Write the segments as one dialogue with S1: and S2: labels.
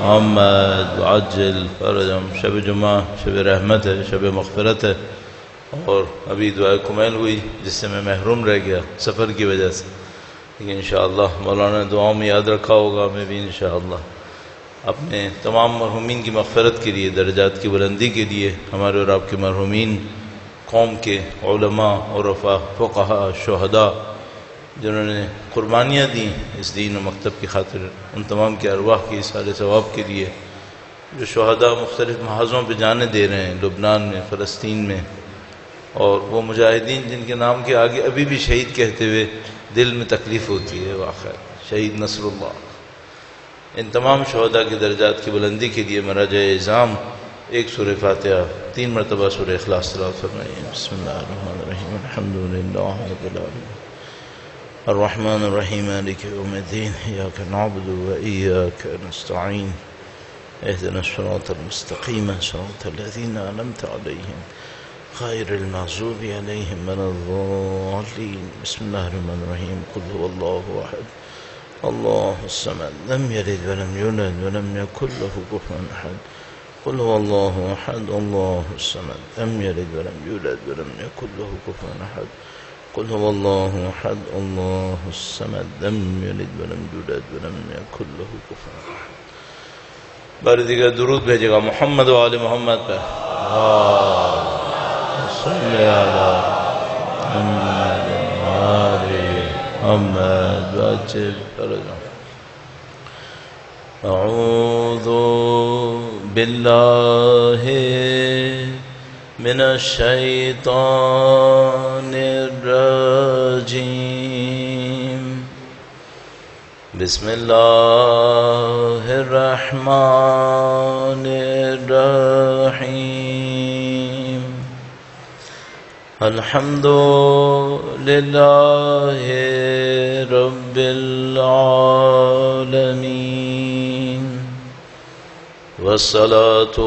S1: محمد وعجل فرجهم. شب جمعہ شب رحمت ہے، شب مغفرت ہے، اور ابھی دعائے کمیل ہوئی جس سے میں محروم رہ گیا سفر کی وجہ سے، لیکن انشاءاللہ مولانا نے دعاؤں میں یاد رکھا ہوگا. میں بھی انشاءاللہ اپنے تمام مرحومین کی مغفرت کے لیے، درجات کی بلندی کے لیے، ہمارے اور آپ کے مرحومین قوم کے علماء، عرفاء، فقہاء، شہداء جنہوں نے قربانیاں دیں اس دین و مکتب کی خاطر، ان تمام کے ارواح کی اصحال ثواب کے لیے. جو شہداء مختلف محاذوں پہ جانیں دے رہے ہیں، لبنان میں، فلسطین میں، اور وہ مجاہدین جن کے نام کے آگے ابھی بھی شہید کہتے ہوئے دل میں تکلیف ہوتی ہے، واقعہ شہید نصر اللہ. ان تمام شہداء کے درجات کی بلندی کے لیے مراجع اعظام ایک سورہ فاتحہ 3 مرتبہ سورہ اخلاص تلاوت فرمائیے. بسم اللہ الرحمن الرحیم. الحمدللہ رب العالمین الرحمن الرحیم مالک یوم الدین ایاک نعبد و ایاک نستعین اهدنا الصراط المستقیم صراط الذین انعمت علیہم غیر المغضوب علیہم ولا الضالین. بسم اللہ الرحمن الرحیم. قل هو اللہ احد اللہ الصمد لم یلد ولم یولد ولم یکن له کفوا احد. قل هو اللہ احد اللہ الصمد لم یلد ولم یولد ولم یکن له کفوا احد. قل هو اللہ احد اللہ الصمد لم یلد ولم یولد ولم یکن له کفوا احد. بار دیگر درود بھیجے گا محمد و آل محمد پر. صلی علی محمد و آل محمد وعجل فرجهم. اعوذ باللہ من الشیطان الرجیم. بسم اللہ الرحمن الرحیم. الحمد للہ رب العالمین والصلاة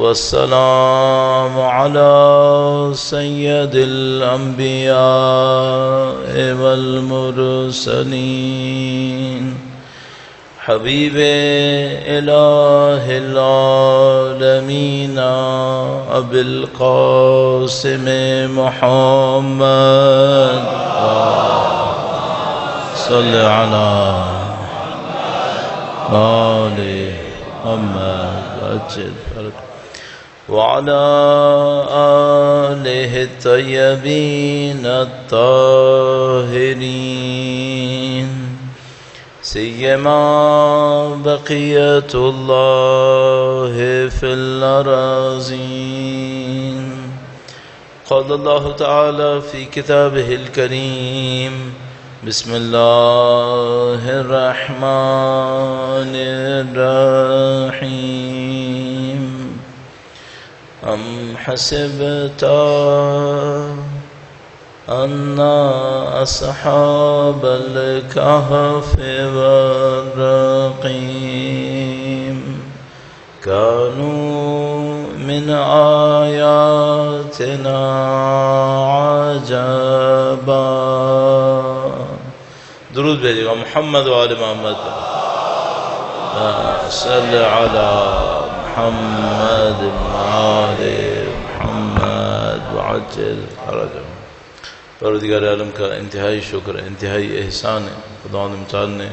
S1: والسلام على سید الانبیاء والمرسلین حبیب الہ العالمین ابی القاسم محمد صلی علی آل محمد وعلى آله الطيبين الطاهرين سيما بقية الله في الأراضين. قال الله تعالى في كتابه الكريم بسم اللہ الرحمن الرحیم. ام حسبت ان اصحاب الكهف والرقیم كانوا من آیاتنا عجبا. درود بھیجے گا محمد و آل محمد. صلی علی محمد و آل محمد وعجل فرجهم. پروردگار عالم کا انتہائی شکر ہے، انتہائی احسان ہے. خدا متعال نے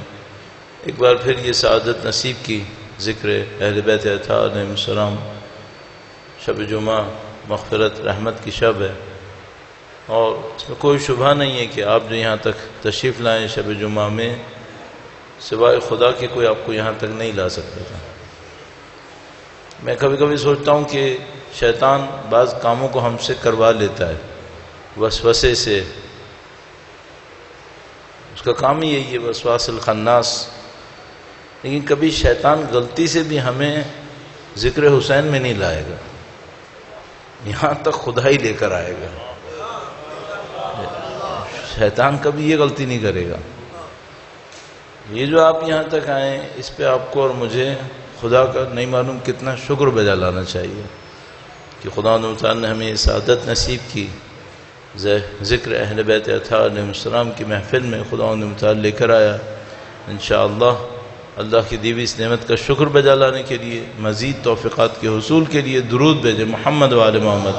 S1: ایک بار پھر یہ سعادت نصیب کی، ذکر اہل بیت اطہار علیہم السلام. شب جمعہ مغفرت رحمت کی شب ہے، اور اس میں کوئی شبہ نہیں ہے کہ آپ جو یہاں تک تشریف لائیں شب جمعہ میں، سوائے خدا کے کوئی آپ کو یہاں تک نہیں لا سکتا تھا. میں کبھی کبھی سوچتا ہوں کہ شیطان بعض کاموں کو ہم سے کروا لیتا ہے وسوسے سے. اس کا کام ہی یہی ہے، وسواس الخناس. لیکن کبھی شیطان غلطی سے بھی ہمیں ذکر حسین میں نہیں لائے گا، یہاں تک خدا ہی لے کر آئے گا. شیطان کبھی یہ غلطی نہیں کرے گا. یہ جو آپ یہاں تک آئیں، اس پہ آپ کو اور مجھے خدا کا نہیں معلوم کتنا شکر بجا لانا چاہیے کہ خدا تعالیٰ نے ہمیں یہ سعادت نصیب کی. ذکر اہل بیت اطہار علیہ السلام کی محفل میں خدا تعالیٰ لے کر آیا. انشاءاللہ اللہ کی دی ہوئی اس نعمت کا شکر بجا لانے کے لیے، مزید توفیقات کے حصول کے لیے درود بھیجیں محمد و آل محمد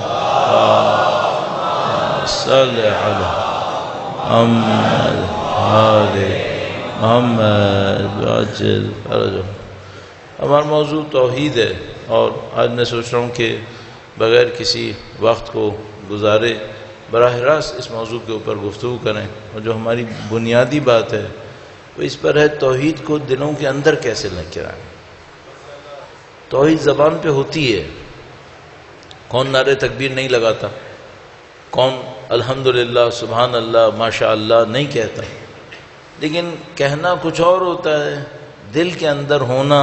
S1: صلی علی محمد آل محمد عاجل فرجہ۔ ہمارا موضوع توحید ہے، اور آج میں سوچ رہا ہوں کہ بغیر کسی وقت کو گزارے براہ راست اس موضوع کے اوپر گفتگو کریں، اور جو ہماری بنیادی بات ہے وہ اس پر ہے توحید کو دلوں کے اندر کیسے لے کر آئیں۔ توحید زبان پہ ہوتی ہے، کون نعرے تکبیر نہیں لگاتا، کون الحمدللہ سبحان اللہ ماشاء اللہ نہیں کہتا، لیکن کہنا کچھ اور ہوتا ہے، دل کے اندر ہونا،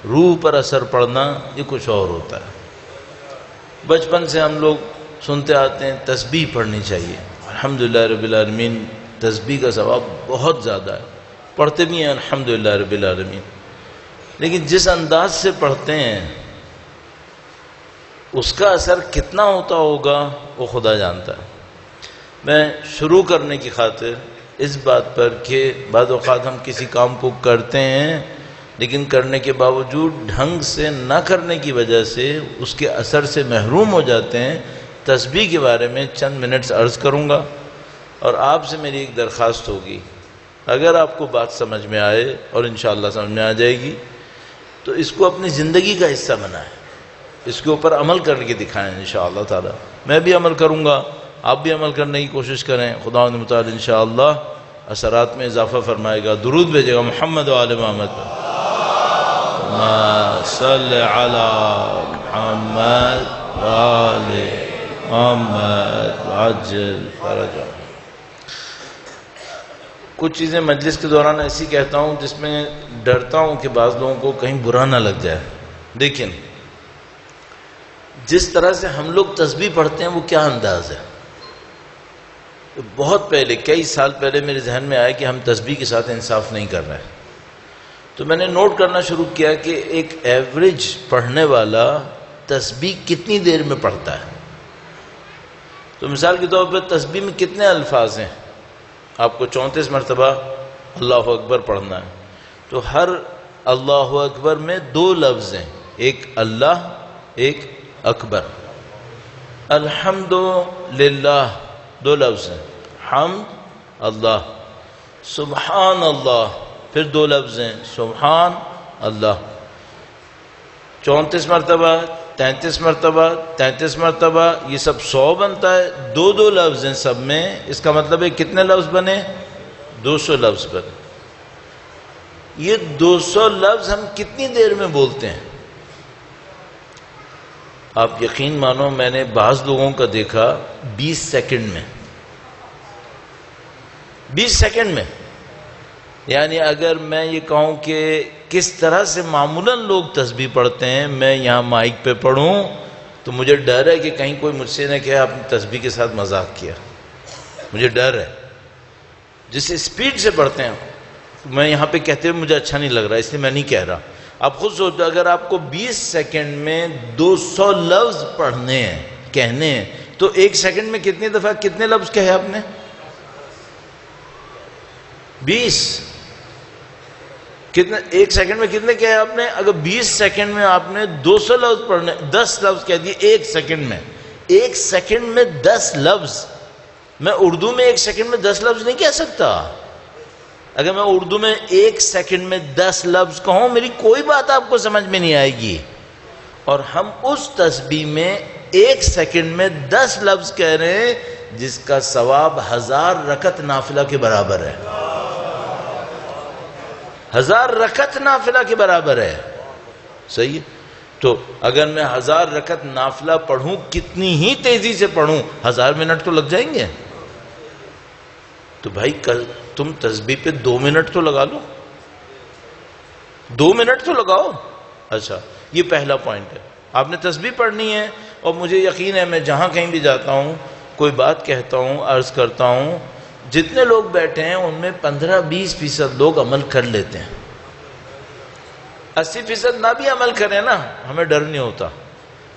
S1: روح پر اثر پڑنا یہ کچھ اور ہوتا ہے۔ بچپن سے ہم لوگ سنتے آتے ہیں تسبیح پڑھنی چاہیے، الحمدللہ رب العالمین، تسبیح کا ثواب بہت زیادہ ہے، پڑھتے بھی ہیں الحمدللہ رب العالمین، لیکن جس انداز سے پڑھتے ہیں اس کا اثر کتنا ہوتا ہوگا وہ خدا جانتا ہے۔ میں شروع کرنے کی خاطر اس بات پر کہ بعض اوقات ہم کسی کام کو کرتے ہیں لیکن کرنے کے باوجود ڈھنگ سے نہ کرنے کی وجہ سے اس کے اثر سے محروم ہو جاتے ہیں، تسبیح کے بارے میں چند منٹس عرض کروں گا، اور آپ سے میری ایک درخواست ہوگی، اگر آپ کو بات سمجھ میں آئے اور انشاءاللہ سمجھ میں آ جائے گی تو اس کو اپنی زندگی کا حصہ بنائیں، اس کے اوپر عمل کر کے دکھائیں انشاءاللہ تعالی۔ میں بھی عمل کروں گا، آپ بھی عمل کرنے کی کوشش کریں، خدا متعال انشاءاللہ اثرات میں اضافہ فرمائے گا۔ درود بھیجے گا محمد و آل محمد صلی علی محمد و آل محمد عجل فرجہ۔ کچھ چیزیں مجلس کے دوران ایسی کہتا ہوں جس میں ڈرتا ہوں کہ بعض لوگوں کو کہیں برا نہ لگ جائے، لیکن جس طرح سے ہم لوگ تسبیح پڑھتے ہیں وہ کیا انداز ہے۔ بہت پہلے، کئی سال پہلے میرے ذہن میں آیا کہ ہم تسبیح کے ساتھ انصاف نہیں کر رہے، تو میں نے نوٹ کرنا شروع کیا کہ ایک ایوریج پڑھنے والا تسبیح کتنی دیر میں پڑھتا ہے۔ تو مثال کے طور پر تسبیح میں کتنے الفاظ ہیں، آپ کو 34 مرتبہ اللہ اکبر پڑھنا ہے، تو ہر اللہ اکبر میں 2 لفظ ہیں، ایک اللہ ایک اکبر۔ الحمدللہ 2 لفظ ہیں، حمد اللہ، سبحان اللہ پھر 2 لفظ ہیں، سبحان اللہ، 34 مرتبہ 33 مرتبہ 33 مرتبہ، یہ سب 100 بنتا ہے، 2 لفظ ہیں سب میں، اس کا مطلب ہے کتنے لفظ بنے، 200 لفظ بنے۔ یہ 200 لفظ ہم کتنی دیر میں بولتے ہیں؟ آپ یقین مانو میں نے بعض لوگوں کا دیکھا 20 سیکنڈ میں، 20 سیکنڈ میں، یعنی اگر میں یہ کہوں کہ کس طرح سے معمولاً لوگ تسبیح پڑھتے ہیں، میں یہاں مائک پہ پڑھوں تو مجھے ڈر ہے کہ کہیں کوئی مجھ سے نہ کہے آپ نے تسبیح کے ساتھ مذاق کیا، مجھے ڈر ہے۔ جس اسپیڈ سے پڑھتے ہیں میں یہاں پہ کہتے ہوئے مجھے اچھا نہیں لگ رہا، اس لیے میں نہیں کہہ رہا۔ آپ خود سوچو اگر آپ کو 20 سیکنڈ میں 200 لفظ پڑھنے ہیں، کہنے ہیں، تو 1 سیکنڈ میں کتنی دفعہ کتنے لفظ کہے آپ نے؟ 20 کتنے 1 سیکنڈ میں کتنے کہے آپ نے؟ اگر 20 سیکنڈ میں آپ نے 200 لفظ پڑھنے، 10 لفظ کہہ دیے 1 سیکنڈ میں، 1 سیکنڈ میں 10 لفظ۔ میں اردو میں 1 سیکنڈ میں 10 لفظ نہیں کہہ سکتا۔ اگر میں اردو میں 1 سیکنڈ میں 10 لفظ کہوں میری کوئی بات آپ کو سمجھ میں نہیں آئے گی، اور ہم اس تسبیح میں 1 سیکنڈ میں 10 لفظ کہہ رہے ہیں جس کا ثواب 1000 رکعت نافلہ کے برابر ہے، 1000 رکعت نافلہ کے برابر ہے، صحیح ہے؟ تو اگر میں 1000 رکعت نافلہ پڑھوں، کتنی ہی تیزی سے پڑھوں، 1000 منٹ تو لگ جائیں گے۔ تو بھائی تم تسبیح پہ 2 منٹ تو لگا لو، 2 منٹ تو لگاؤ۔ اچھا، یہ پہلا پوائنٹ ہے، آپ نے تسبیح پڑھنی ہے، اور مجھے یقین ہے میں جہاں کہیں بھی جاتا ہوں، کوئی بات کہتا ہوں، عرض کرتا ہوں، جتنے لوگ بیٹھے ہیں ان میں 15-20% لوگ عمل کر لیتے ہیں، 80% نہ بھی عمل کریں نا ہمیں ڈر نہیں ہوتا،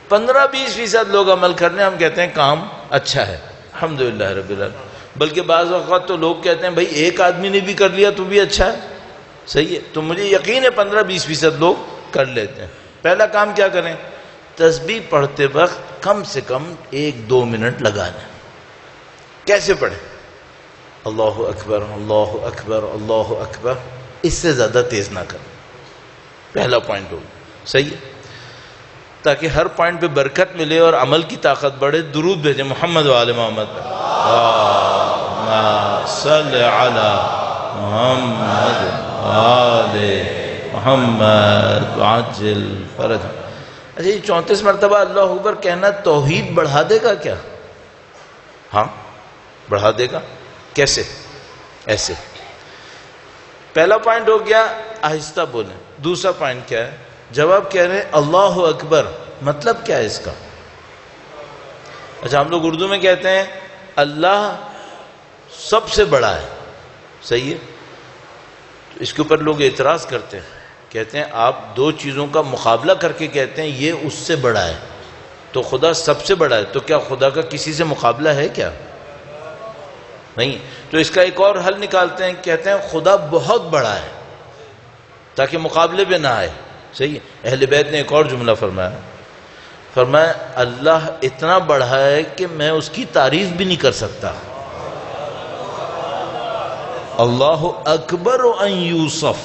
S1: 15-20% لوگ عمل کرنے ہم کہتے ہیں کام اچھا ہے، الحمدللہ رب العالمین۔ بلکہ بعض اوقات تو لوگ کہتے ہیں بھائی ایک آدمی نے بھی کر لیا تو بھی اچھا ہے، صحیح ہے؟ تو مجھے یقین ہے 15-20% لوگ کر لیتے ہیں۔ پہلا کام کیا کریں؟ تسبیح پڑھتے وقت کم سے کم 1-2 منٹ لگا لیں۔ کیسے پڑھیں؟ اللہ اکبر اللہ اکبر اللہ اکبر، اس سے زیادہ تیز نہ کریں۔ پہلا پوائنٹ ہوگا، صحیح ہے؟ تاکہ ہر پوائنٹ پہ برکت ملے اور عمل کی طاقت بڑھے۔ درود بھیجیں محمد و آل محمد، اللہم صلی علی محمد آل محمد عاجل فرج۔ اچھا یہ 34 مرتبہ اللہ اکبر کہنا توحید بڑھا دے گا کیا؟ ہاں بڑھا دے گا۔ کیسے؟ ایسے۔ پہلا پوائنٹ ہو گیا آہستہ بولیں۔ دوسرا پوائنٹ کیا ہے؟ جب آپ کہہ رہے ہیں اللہ اکبر، مطلب کیا ہے اس کا؟ اچھا ہم لوگ اردو میں کہتے ہیں اللہ سب سے بڑا ہے، صحیح ہے؟ تو اس کے اوپر لوگ اعتراض کرتے ہیں، کہتے ہیں آپ دو چیزوں کا مقابلہ کر کے کہتے ہیں یہ اس سے بڑا ہے، تو خدا سب سے بڑا ہے، تو کیا خدا کا کسی سے مقابلہ ہے کیا؟ نہیں۔ تو اس کا ایک اور حل نکالتے ہیں، کہتے ہیں خدا بہت بڑا ہے تاکہ مقابلے پہ نہ آئے، صحیح ہے؟ اہل بیت نے ایک اور جملہ فرمایا اللہ اتنا بڑا ہے کہ میں اس کی تعریف بھی نہیں کر سکتا۔ اللہ اکبر ان یوصف،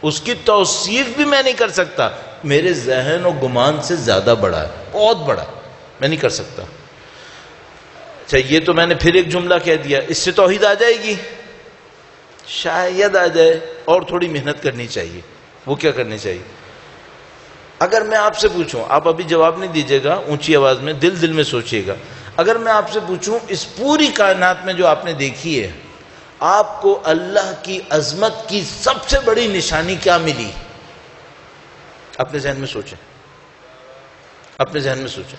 S1: اس کی توصیف بھی میں نہیں کر سکتا، میرے ذہن و گمان سے زیادہ بڑا ہے، بہت بڑا، میں نہیں کر سکتا۔ اچھا یہ تو میں نے پھر ایک جملہ کہہ دیا، اس سے توحید آ جائے گی؟ شاید آ جائے، اور تھوڑی محنت کرنی چاہیے۔ وہ کیا کرنی چاہیے؟ اگر میں آپ سے پوچھوں، آپ ابھی جواب نہیں دیجیے گا، اونچی آواز میں، دل میں سوچیے گا، اگر میں آپ سے پوچھوں اس پوری کائنات میں جو آپ نے دیکھی ہے، آپ کو اللہ کی عظمت کی سب سے بڑی نشانی کیا ملی؟ اپنے ذہن میں سوچیں، اپنے ذہن میں سوچیں،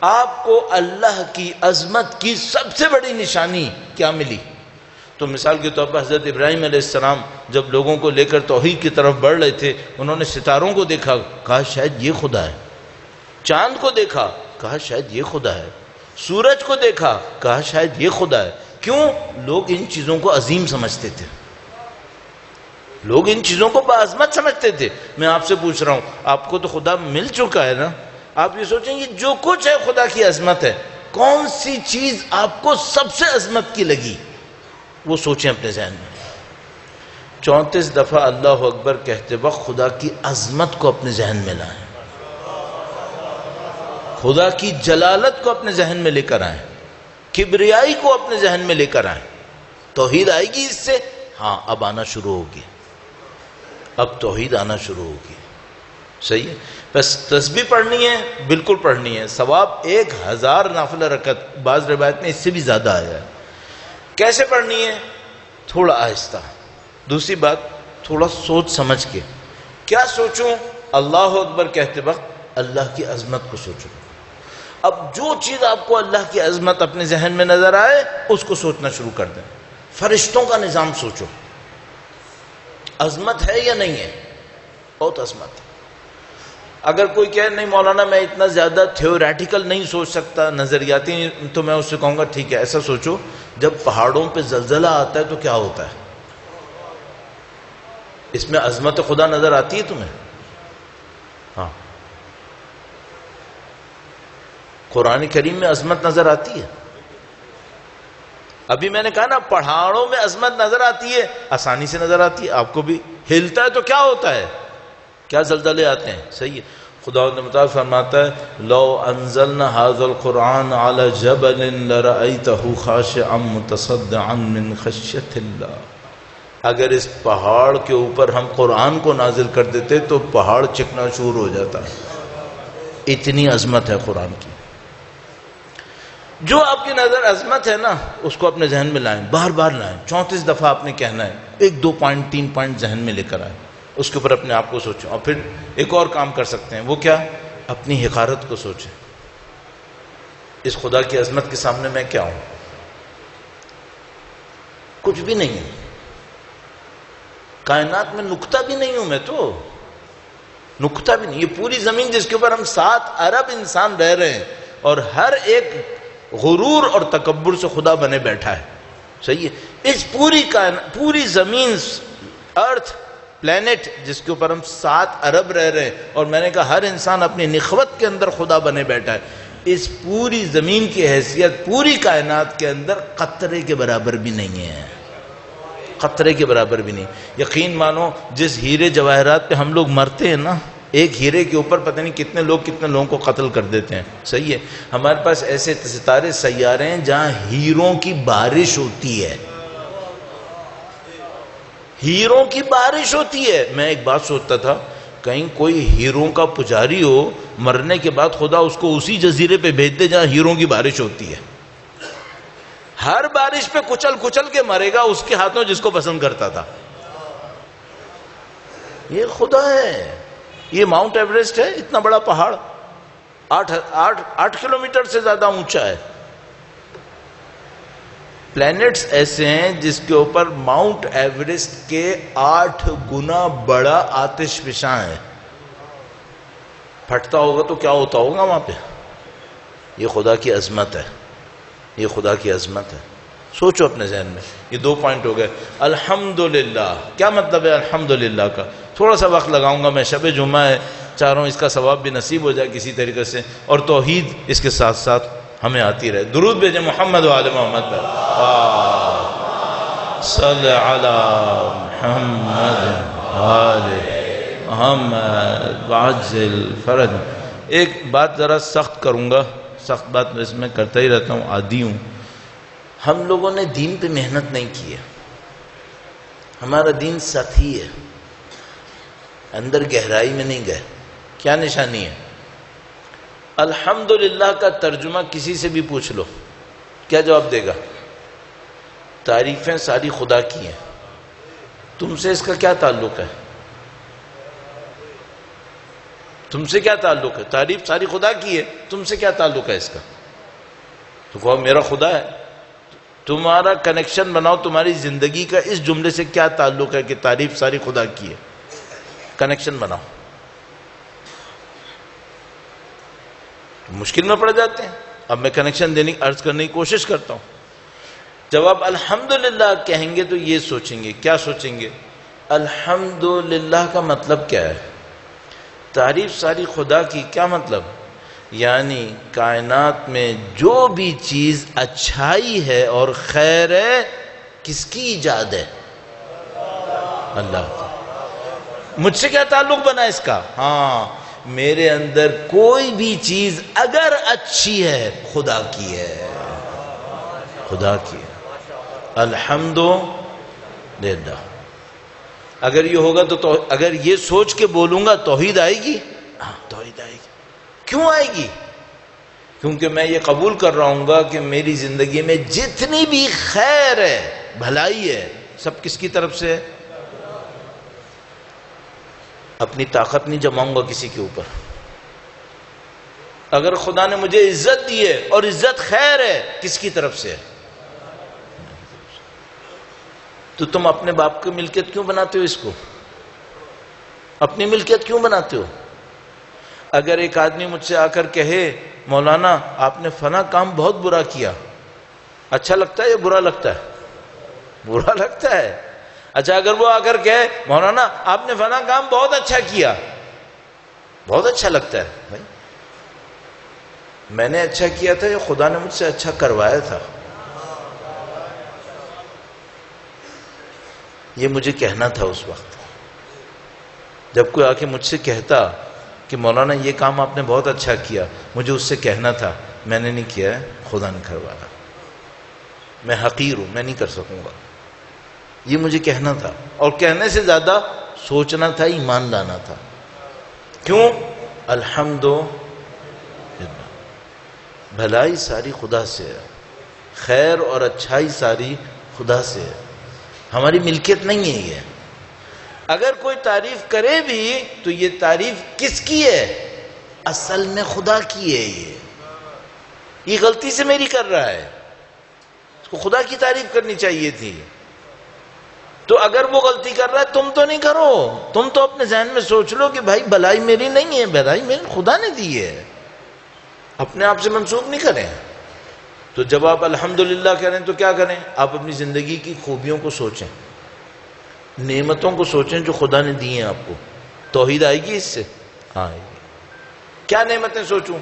S1: آپ کو اللہ کی عظمت کی سب سے بڑی نشانی کیا ملی؟ تو مثال کے طور پر حضرت ابراہیم علیہ السلام جب لوگوں کو لے کر توحید کی طرف بڑھ رہے تھے، انہوں نے ستاروں کو دیکھا، کہا شاید یہ خدا ہے، چاند کو دیکھا، کہا شاید یہ خدا ہے، سورج کو دیکھا، کہا شاید یہ خدا ہے۔ کیوں؟ لوگ ان چیزوں کو عظیم سمجھتے تھے، لوگ ان چیزوں کو بعظمت سمجھتے تھے۔ میں آپ سے پوچھ رہا ہوں، آپ کو تو خدا مل چکا ہے نا، آپ یہ سوچیں یہ جو کچھ ہے خدا کی عظمت ہے، کون سی چیز آپ کو سب سے عظمت کی لگی؟ وہ سوچیں اپنے ذہن میں۔ 34 دفعہ اللہ اکبر کہتے وقت خدا کی عظمت کو اپنے ذہن میں لائیں، خدا کی جلالت کو اپنے ذہن میں لے کر آئیں، کبریائی کو اپنے ذہن میں لے کر آئیں۔ توحید آئے گی اس سے؟ ہاں اب آنا شروع ہوگی، اب توحید آنا شروع ہوگی، صحیح ہے؟ بس تسبیح پڑھنی ہے، بالکل پڑھنی ہے، ثواب 1000 نافلہ رکعت، بعض روایت میں اس سے بھی زیادہ آیا ہے۔ کیسے پڑھنی ہے؟ تھوڑا آہستہ۔ دوسری بات، تھوڑا سوچ سمجھ کے۔ کیا سوچوں؟ اللہ اکبر کہتے وقت اللہ کی عظمت کو سوچو۔ اب جو چیز آپ کو اللہ کی عظمت اپنے ذہن میں نظر آئے اس کو سوچنا شروع کر دیں۔ فرشتوں کا نظام سوچو، عظمت ہے یا نہیں ہے؟ بہت عظمت ہے۔ اگر کوئی کہے نہیں مولانا میں اتنا زیادہ تھیوریٹیکل نہیں سوچ سکتا، نظریاتی، تو میں اس سے کہوں گا ٹھیک ہے، ایسا سوچو جب پہاڑوں پہ زلزلہ آتا ہے تو کیا ہوتا ہے؟ اس میں عظمت خدا نظر آتی ہے تمہیں؟ ہاں، قرآن کریم میں عظمت نظر آتی ہے۔ ابھی میں نے کہا نا پہاڑوں میں عظمت نظر آتی ہے، آسانی سے نظر آتی ہے، آپ کو بھی ہلتا ہے تو کیا ہوتا ہے؟ کیا زلزلے آتے ہیں، صحیح ہے؟ خدا متعال فرماتا ہے لو انزلنا هذا القرآن على جبل لرأيته خاشعا متصدعا من خشية الله، اگر اس پہاڑ کے اوپر ہم قرآن کو نازل کر دیتے تو پہاڑ چکنا چور ہو جاتا، اتنی عظمت ہے قرآن کی۔ جو آپ کی نظر عظمت ہے نا اس کو اپنے ذہن میں لائیں، بار بار لائیں، 34 دفعہ آپ نے کہنا ہے، 1-2 پوائنٹ 3 پوائنٹ ذہن میں لے کر آئیں، اس کے اوپر اپنے آپ کو سوچیں۔ اور پھر ایک اور کام کر سکتے ہیں، وہ کیا؟ اپنی حقارت کو سوچیں، اس خدا کی عظمت کے سامنے میں کیا ہوں؟ کچھ بھی نہیں ہوں، کائنات میں نقطہ بھی نہیں ہوں، میں تو نقطہ بھی نہیں۔ یہ پوری زمین جس کے اوپر ہم 7 ارب انسان رہ رہے ہیں اور ہر ایک غرور اور تکبر سے خدا بنے بیٹھا ہے، صحیح ہے؟ اس پوری زمین، ارتھ پلینٹ جس کے اوپر ہم 7 ارب رہ رہے ہیں، اور میں نے کہا ہر انسان اپنی نخوت کے اندر خدا بنے بیٹھا ہے، اس پوری زمین کی حیثیت پوری کائنات کے اندر قطرے کے برابر بھی نہیں ہے، قطرے کے برابر بھی نہیں۔ یقین مانو جس ہیرے جواہرات پہ ہم لوگ مرتے ہیں نا، ایک ہیرے کے اوپر پتہ نہیں کتنے لوگوں کو قتل کر دیتے ہیں، صحیح ہے؟ ہمارے پاس ایسے ستارے سیارے ہیں جہاں ہیروں کی بارش ہوتی ہے، ہیروں کی بارش ہوتی ہے۔ میں ایک بات سوچتا تھا، کہیں کوئی ہیروں کا پجاری ہو، مرنے کے بعد خدا اس کو اسی جزیرے پہ بھیج دے جہاں ہیروں کی بارش ہوتی ہے، ہر بارش پہ کچل کچل کے مرے گا اس کے ہاتھوں جس کو پسند کرتا تھا۔ یہ خدا ہے۔ یہ ماؤنٹ ایوریسٹ ہے، اتنا بڑا پہاڑ، 8 کلومیٹر سے زیادہ اونچا ہے۔ پلینٹس ایسے ہیں جس کے اوپر ماؤنٹ ایوریسٹ کے 8 گنا بڑا آتش فشاں ہے، پھٹتا ہوگا تو کیا ہوتا ہوگا وہاں پہ۔ یہ خدا کی عظمت ہے، یہ خدا کی عظمت ہے۔ سوچو اپنے ذہن میں۔ یہ 2 پوائنٹ ہو گئے۔ الحمدللہ کیا مطلب ہے الحمدللہ کا؟ تھوڑا سا وقت لگاؤں گا میں، شب جمعہ ہے، چاہ رہا ہوں اس کا ثواب بھی نصیب ہو جائے کسی طریقے سے، اور توحید اس کے ساتھ ساتھ ہمیں آتی رہے۔ درود بھیجیں محمد و آل محمد پر، صلی علی محمد آل محمد وعجل فرج۔ ایک بات ذرا سخت کروں گا، سخت بات میں کرتا ہی رہتا ہوں، عادی ہوں۔ ہم لوگوں نے دین پہ محنت نہیں کی ہے، ہمارا دین سطحی ہے، اندر گہرائی میں نہیں گئے۔ کیا نشانی ہے؟ الحمدللہ کا ترجمہ کسی سے بھی پوچھ لو، کیا جواب دے گا؟ تعریفیں ساری خدا کی ہیں، تم سے اس کا کیا تعلق ہے؟ تم سے کیا تعلق ہے؟ تعریف ساری خدا کی ہے، تم سے کیا تعلق ہے اس کا؟ تو کہو میرا خدا ہے۔ تمہارا کنیکشن بناؤ، تمہاری زندگی کا اس جملے سے کیا تعلق ہے کہ تعریف ساری خدا کی ہے؟ کنیکشن بناؤ۔ مشکل میں پڑ جاتے ہیں۔ اب میں کنیکشن دینے کی عرض کرنے کی کوشش کرتا ہوں۔ جب آپ الحمدللہ کہیں گے تو یہ سوچیں گے، کیا سوچیں گے؟ الحمدللہ کا مطلب کیا ہے؟ تعریف ساری خدا کی، کیا مطلب؟ یعنی کائنات میں جو بھی چیز اچھائی ہے اور خیر ہے، کس کی ایجاد ہے؟ اللہ کی۔ مجھ سے کیا تعلق بنا اس کا؟ ہاں، میرے اندر کوئی بھی چیز اگر اچھی ہے خدا کی ہے، خدا کی ہے۔ الحمدللہ۔ اگر یہ ہوگا تو اگر یہ سوچ کے بولوں گا توحید آئے گی؟ ہاں توحید آئے گی۔ کیوں آئے گی؟ کیونکہ میں یہ قبول کر رہا ہوں گا کہ میری زندگی میں جتنی بھی خیر ہے، بھلائی ہے، سب کس کی طرف سے ہے؟ اپنی طاقت نہیں جماؤں گا کسی کے اوپر۔ اگر خدا نے مجھے عزت دی ہے اور عزت خیر ہے، کس کی طرف سے ہے؟ تو تم اپنے باپ کی ملکیت کیوں بناتے ہو اس کو؟ اپنی ملکیت کیوں بناتے ہو؟ اگر ایک آدمی مجھ سے آ کر کہے مولانا آپ نے فلاں کام بہت برا کیا، اچھا لگتا ہے یا برا لگتا ہے؟ برا لگتا ہے۔ اچھا اگر وہ آ کر کہے مولانا آپ نے فلاں کام بہت اچھا کیا، بہت اچھا لگتا ہے۔ بھائی میں نے اچھا کیا تھا یا خدا نے مجھ سے اچھا کروایا تھا؟ یہ مجھے کہنا تھا اس وقت۔ جب کوئی آ کے مجھ سے کہتا کہ مولانا یہ کام آپ نے بہت اچھا کیا، مجھے اس سے کہنا تھا میں نے نہیں کیا ہے، خدا نے کروایا، میں حقیر ہوں، میں نہیں کر سکوں گا۔ یہ مجھے کہنا تھا، اور کہنے سے زیادہ سوچنا تھا، ایمان لانا تھا۔ کیوں؟ الحمدللہ، بھلائی ساری خدا سے ہے، خیر اور اچھائی ساری خدا سے ہے، ہماری ملکیت نہیں ہے یہ۔ اگر کوئی تعریف کرے بھی تو یہ تعریف کس کی ہے؟ اصل میں خدا کی ہے۔ یہ غلطی سے میری کر رہا ہے، اس کو خدا کی تعریف کرنی چاہیے تھی۔ تو اگر وہ غلطی کر رہا ہے تم تو نہیں کرو، تم تو اپنے ذہن میں سوچ لو کہ بھائی بھلائی میری نہیں ہے، بھلائی میری خدا نے دی ہے، اپنے آپ سے منسوب نہیں کریں۔ تو جب آپ الحمدللہ کریں تو کیا کریں؟ آپ اپنی زندگی کی خوبیوں کو سوچیں، نعمتوں کو سوچیں جو خدا نے دی ہیں آپ کو. توحید آئے گی اس سے؟ آئے گی. کیا نعمتیں سوچوں؟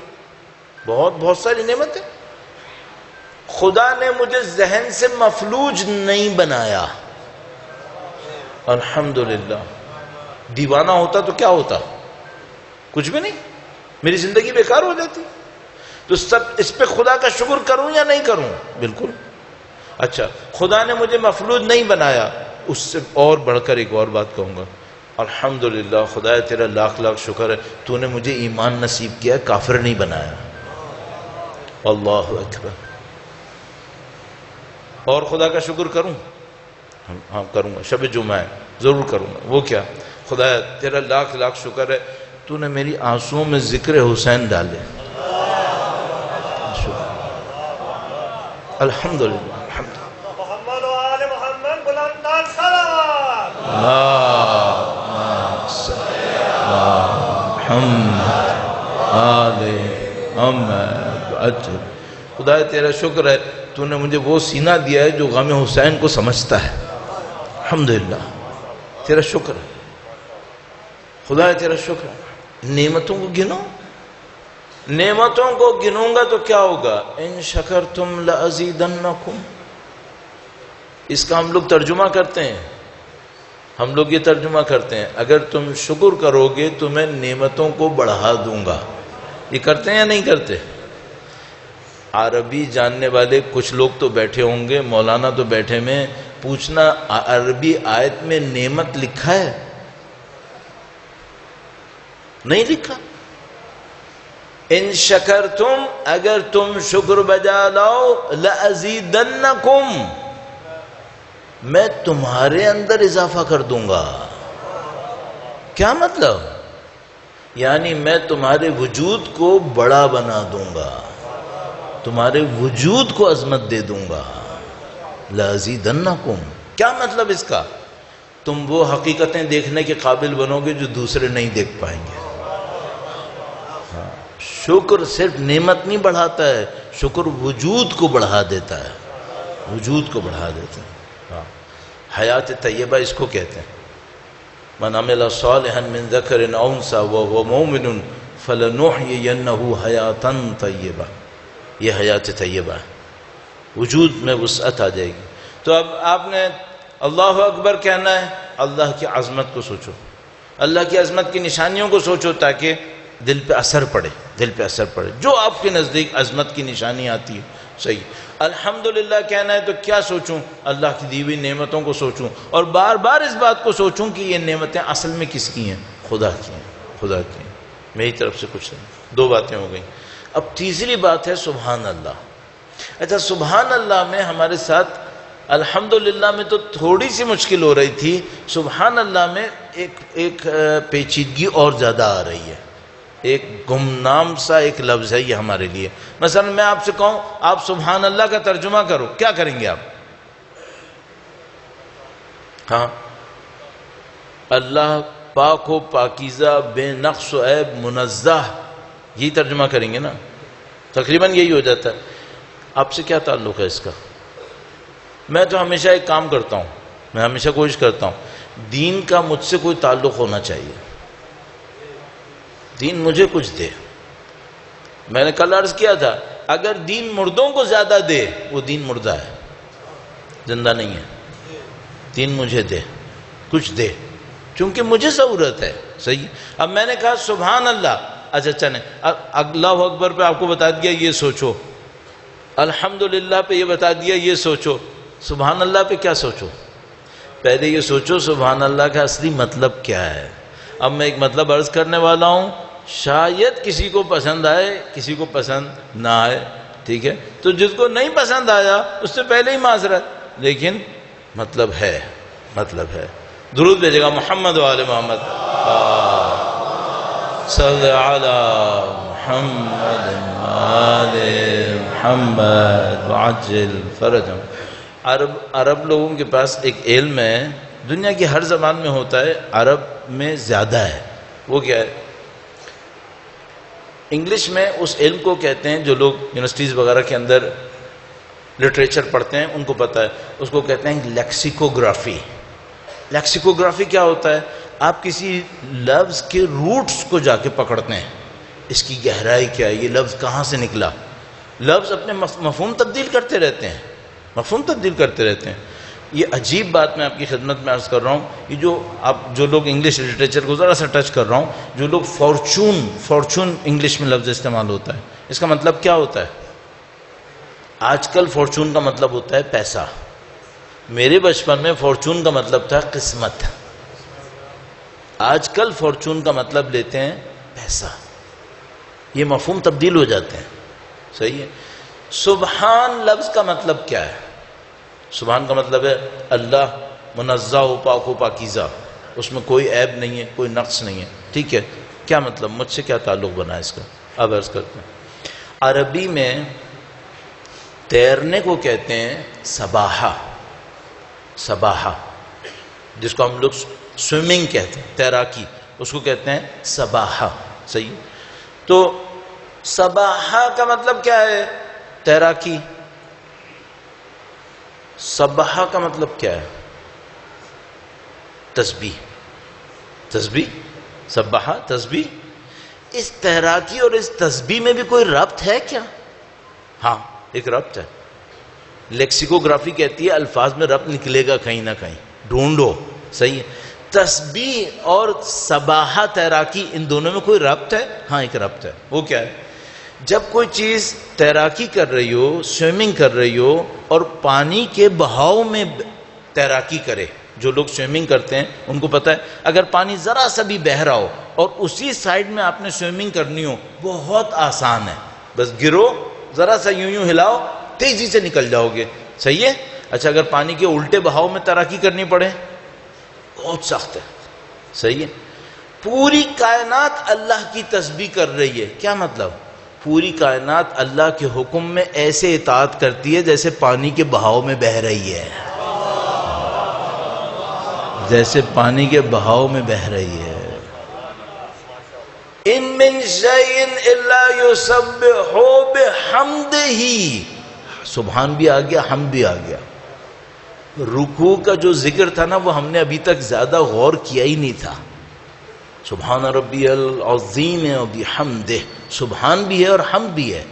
S1: بہت ساری نعمتیں. خدا نے مجھے ذہن سے مفلوج نہیں بنایا. الحمدللہ. دیوانہ ہوتا تو کیا ہوتا؟ کچھ بھی نہیں، میری زندگی بیکار ہو جاتی. تو سب اس پہ خدا کا شکر کروں یا نہیں کروں؟ بالکل. اچھا، خدا نے مجھے مفلوج نہیں بنایا. اس سے اور بڑھ کر ایک اور بات کہوں گا، الحمدللہ خدا تیرا لاکھ لاکھ شکر ہے، تو نے مجھے ایمان نصیب کیا، کافر نہیں بنایا. اللہ اکبر. اور خدا کا شکر کروں؟ ہاں کروں گا. شب جمعہ ہے، ضرور کروں گا. وہ کیا؟ خدا تیرا لاکھ لاکھ شکر ہے، تو نے میری آنسوؤں میں ذکر حسین ڈالے. الحمدللہ.
S2: محمد و آل محمد بلندان صلوات.
S1: خدا تیرا شکر ہے، تو نے مجھے وہ سینہ دیا ہے جو غم حسین کو سمجھتا ہے. الحمدللہ تیرا شکر ہے. خدا تیرا شکر ہے. نعمتوں کو گنو. نعمتوں کو گنوں گا تو کیا ہوگا؟ ان شکرتم لازیدنکم. اس کا ہم لوگ ترجمہ کرتے ہیں. ہم لوگ یہ ترجمہ کرتے ہیں، اگر تم شکر کرو گے تو میں نعمتوں کو بڑھا دوں گا. یہ کرتے ہیں یا نہیں کرتے؟ عربی جاننے والے کچھ لوگ تو بیٹھے ہوں گے، مولانا تو بیٹھے میں پوچھنا، عربی آیت میں نعمت لکھا ہے؟ نہیں لکھا. ان شکرتم، اگر تم شکر بجا لاؤ، لازیدنکم، میں تمہارے اندر اضافہ کر دوں گا. کیا مطلب؟ یعنی میں تمہارے وجود کو بڑا بنا دوں گا، تمہارے وجود کو عظمت دے دوں گا. لازیدنکم. کیا مطلب اس کا؟ تم وہ حقیقتیں دیکھنے کے قابل بنو گے جو دوسرے نہیں دیکھ پائیں گے. شکر صرف نعمت نہیں بڑھاتا ہے، شکر وجود کو بڑھا دیتا ہے. وجود کو بڑھا دیتا ہے. حیات طیبہ اس کو کہتے ہیں. من عمل صالحا من ذکر او انثى وهو مؤمن فلنحيينه حیاتا طیبہ. یہ حیات طیبہ ہے. وجود میں وسعت آ جائے گی. تو اب آپ نے اللہ اکبر کہنا ہے، اللہ کی عظمت کو سوچو، اللہ کی عظمت کی نشانیوں کو سوچو تاکہ دل پہ اثر پڑے. دل پہ اثر پڑے جو آپ کے نزدیک عظمت کی نشانی آتی ہے. صحیح. الحمدللہ کہنا ہے تو کیا سوچوں؟ اللہ کی دی ہوئی نعمتوں کو سوچوں، اور بار بار اس بات کو سوچوں کہ یہ نعمتیں اصل میں کس کی ہیں؟ خدا کی ہیں. خدا کی ہیں، میری طرف سے کچھ نہیں. دو باتیں ہو گئیں. اب تیسری بات ہے سبحان اللہ. اچھا، سبحان اللہ میں ہمارے ساتھ الحمدللہ میں تو تھوڑی سی مشکل ہو رہی تھی، سبحان اللہ میں ایک پیچیدگی اور زیادہ آ رہی ہے. ایک گمنام سا ایک لفظ ہے یہ ہمارے لیے. مثلا میں آپ سے کہوں آپ سبحان اللہ کا ترجمہ کرو، کیا کریں گے آپ؟ ہاں، اللہ پاک و پاکیزہ، بے نقص و عیب، منزہ، یہی ترجمہ کریں گے نا. تقریباً یہی ہو جاتا ہے. آپ سے کیا تعلق ہے اس کا؟ میں تو ہمیشہ ایک کام کرتا ہوں، میں ہمیشہ کوشش کرتا ہوں دین کا مجھ سے کوئی تعلق ہونا چاہیے. دین مجھے کچھ دے. میں نے کل عرض کیا تھا، اگر دین مردوں کو زیادہ دے وہ دین مردہ ہے، زندہ نہیں ہے. دین مجھے دے، کچھ دے، چونکہ مجھے ضرورت ہے. صحیح. اب میں نے کہا سبحان اللہ، اچھا چلیں اللہ اکبر پہ آپ کو بتا دیا یہ سوچو، الحمدللہ پہ یہ بتا دیا یہ سوچو، سبحان اللہ پہ کیا سوچو؟ پہلے یہ سوچو سبحان اللہ کا اصلی مطلب کیا ہے. اب میں ایک مطلب عرض کرنے والا ہوں، شاید کسی کو پسند آئے کسی کو پسند نہ آئے، ٹھیک ہے؟ تو جس کو نہیں پسند آیا اس سے پہلے ہی معذرت، لیکن مطلب ہے. درود بھیجے گا محمد و آل محمد. صلی علی محمد آل محمد وعجل فرجهم. عرب لوگوں کے پاس ایک علم ہے، دنیا کی ہر زبان میں ہوتا ہے، عرب میں زیادہ ہے. وہ کیا ہے؟ انگلش میں اس علم کو کہتے ہیں، جو لوگ یونیورسٹیز وغیرہ کے اندر لٹریچر پڑھتے ہیں ان کو پتہ ہے، اس کو کہتے ہیں لیکسیکوگرافی. لیکسیکوگرافی کیا ہوتا ہے؟ آپ کسی لفظ کے روٹس کو جا کے پکڑتے ہیں، اس کی گہرائی کیا ہے، یہ لفظ کہاں سے نکلا. لفظ اپنے مفہوم تبدیل کرتے رہتے ہیں، مفہوم تبدیل کرتے رہتے ہیں. یہ عجیب بات میں آپ کی خدمت میں عرض کر رہا ہوں، یہ جو لوگ انگلش لٹریچر کو ذرا سا ٹچ کر رہا ہوں، جو لوگ فارچون انگلش میں لفظ استعمال ہوتا ہے، اس کا مطلب کیا ہوتا ہے؟ آج کل فارچون کا مطلب ہوتا ہے پیسہ. میرے بچپن میں فارچون کا مطلب تھا قسمت. آج کل فارچون کا مطلب لیتے ہیں پیسہ. یہ مفہوم تبدیل ہو جاتے ہیں. صحیح ہے. سبحان لفظ کا مطلب کیا ہے؟ سبحان کا مطلب ہے اللہ منزہ و پاک و پاکیزہ، اس میں کوئی عیب نہیں ہے، کوئی نقص نہیں ہے. ٹھیک ہے، کیا مطلب؟ مجھ سے کیا تعلق بنا ہے اس کا؟ اب عرض کرتے ہیں. عربی میں تیرنے کو کہتے ہیں سباحہ. سباحہ جس کو ہم لوگ سوئمنگ کہتے ہیں، تیراکی، اس کو کہتے ہیں سباحہ. صحیح. تو سباحہ کا مطلب کیا ہے؟ تیراکی. سباحہ کا مطلب کیا ہے؟ تسبیح. تسبیح، سباحہ تسبیح. اس تیراکی اور اس تسبیح میں بھی کوئی ربط ہے کیا؟ ہاں، ایک ربط ہے. لیکسیکوگرافی کہتی ہے الفاظ میں ربط نکلے گا کہیں نہ کہیں، ڈھونڈو. صحیح ہے. تسبیح اور سباحہ تیراکی، ان دونوں میں کوئی ربط ہے؟ ہاں، ایک ربط ہے. وہ کیا ہے؟ جب کوئی چیز تیراکی کر رہی ہو، سوئمنگ کر رہی ہو، اور پانی کے بہاؤ میں تیراکی کرے. جو لوگ سوئمنگ کرتے ہیں ان کو پتہ ہے اگر پانی ذرا سا بھی بہہ رہا ہو اور اسی سائڈ میں آپ نے سوئمنگ کرنی ہو، بہت آسان ہے. بس گرو، ذرا سا یوں ہلاؤ، تیزی سے نکل جاؤ گے. صحیح ہے. اچھا، اگر پانی کے الٹے بہاؤ میں تیراکی کرنی پڑے، بہت سخت ہے. صحیح ہے. پوری کائنات اللہ کی تسبیح کر رہی ہے. کیا مطلب؟ پوری کائنات اللہ کے حکم میں ایسے اطاعت کرتی ہے جیسے پانی کے بہاؤ میں بہہ رہی ہے. جیسے پانی کے بہاؤ میں بہہ رہی ہے. ان من شیء الا یسبح بحمدہ. سبحان بھی آ گیا، حمد بھی آ گیا. رکوع کا جو ذکر تھا نا، وہ ہم نے ابھی تک زیادہ غور کیا ہی نہیں تھا. سبحان ربی العظیم و بحمدہ، سبحان بھی ہے اور حمد بھی ہے.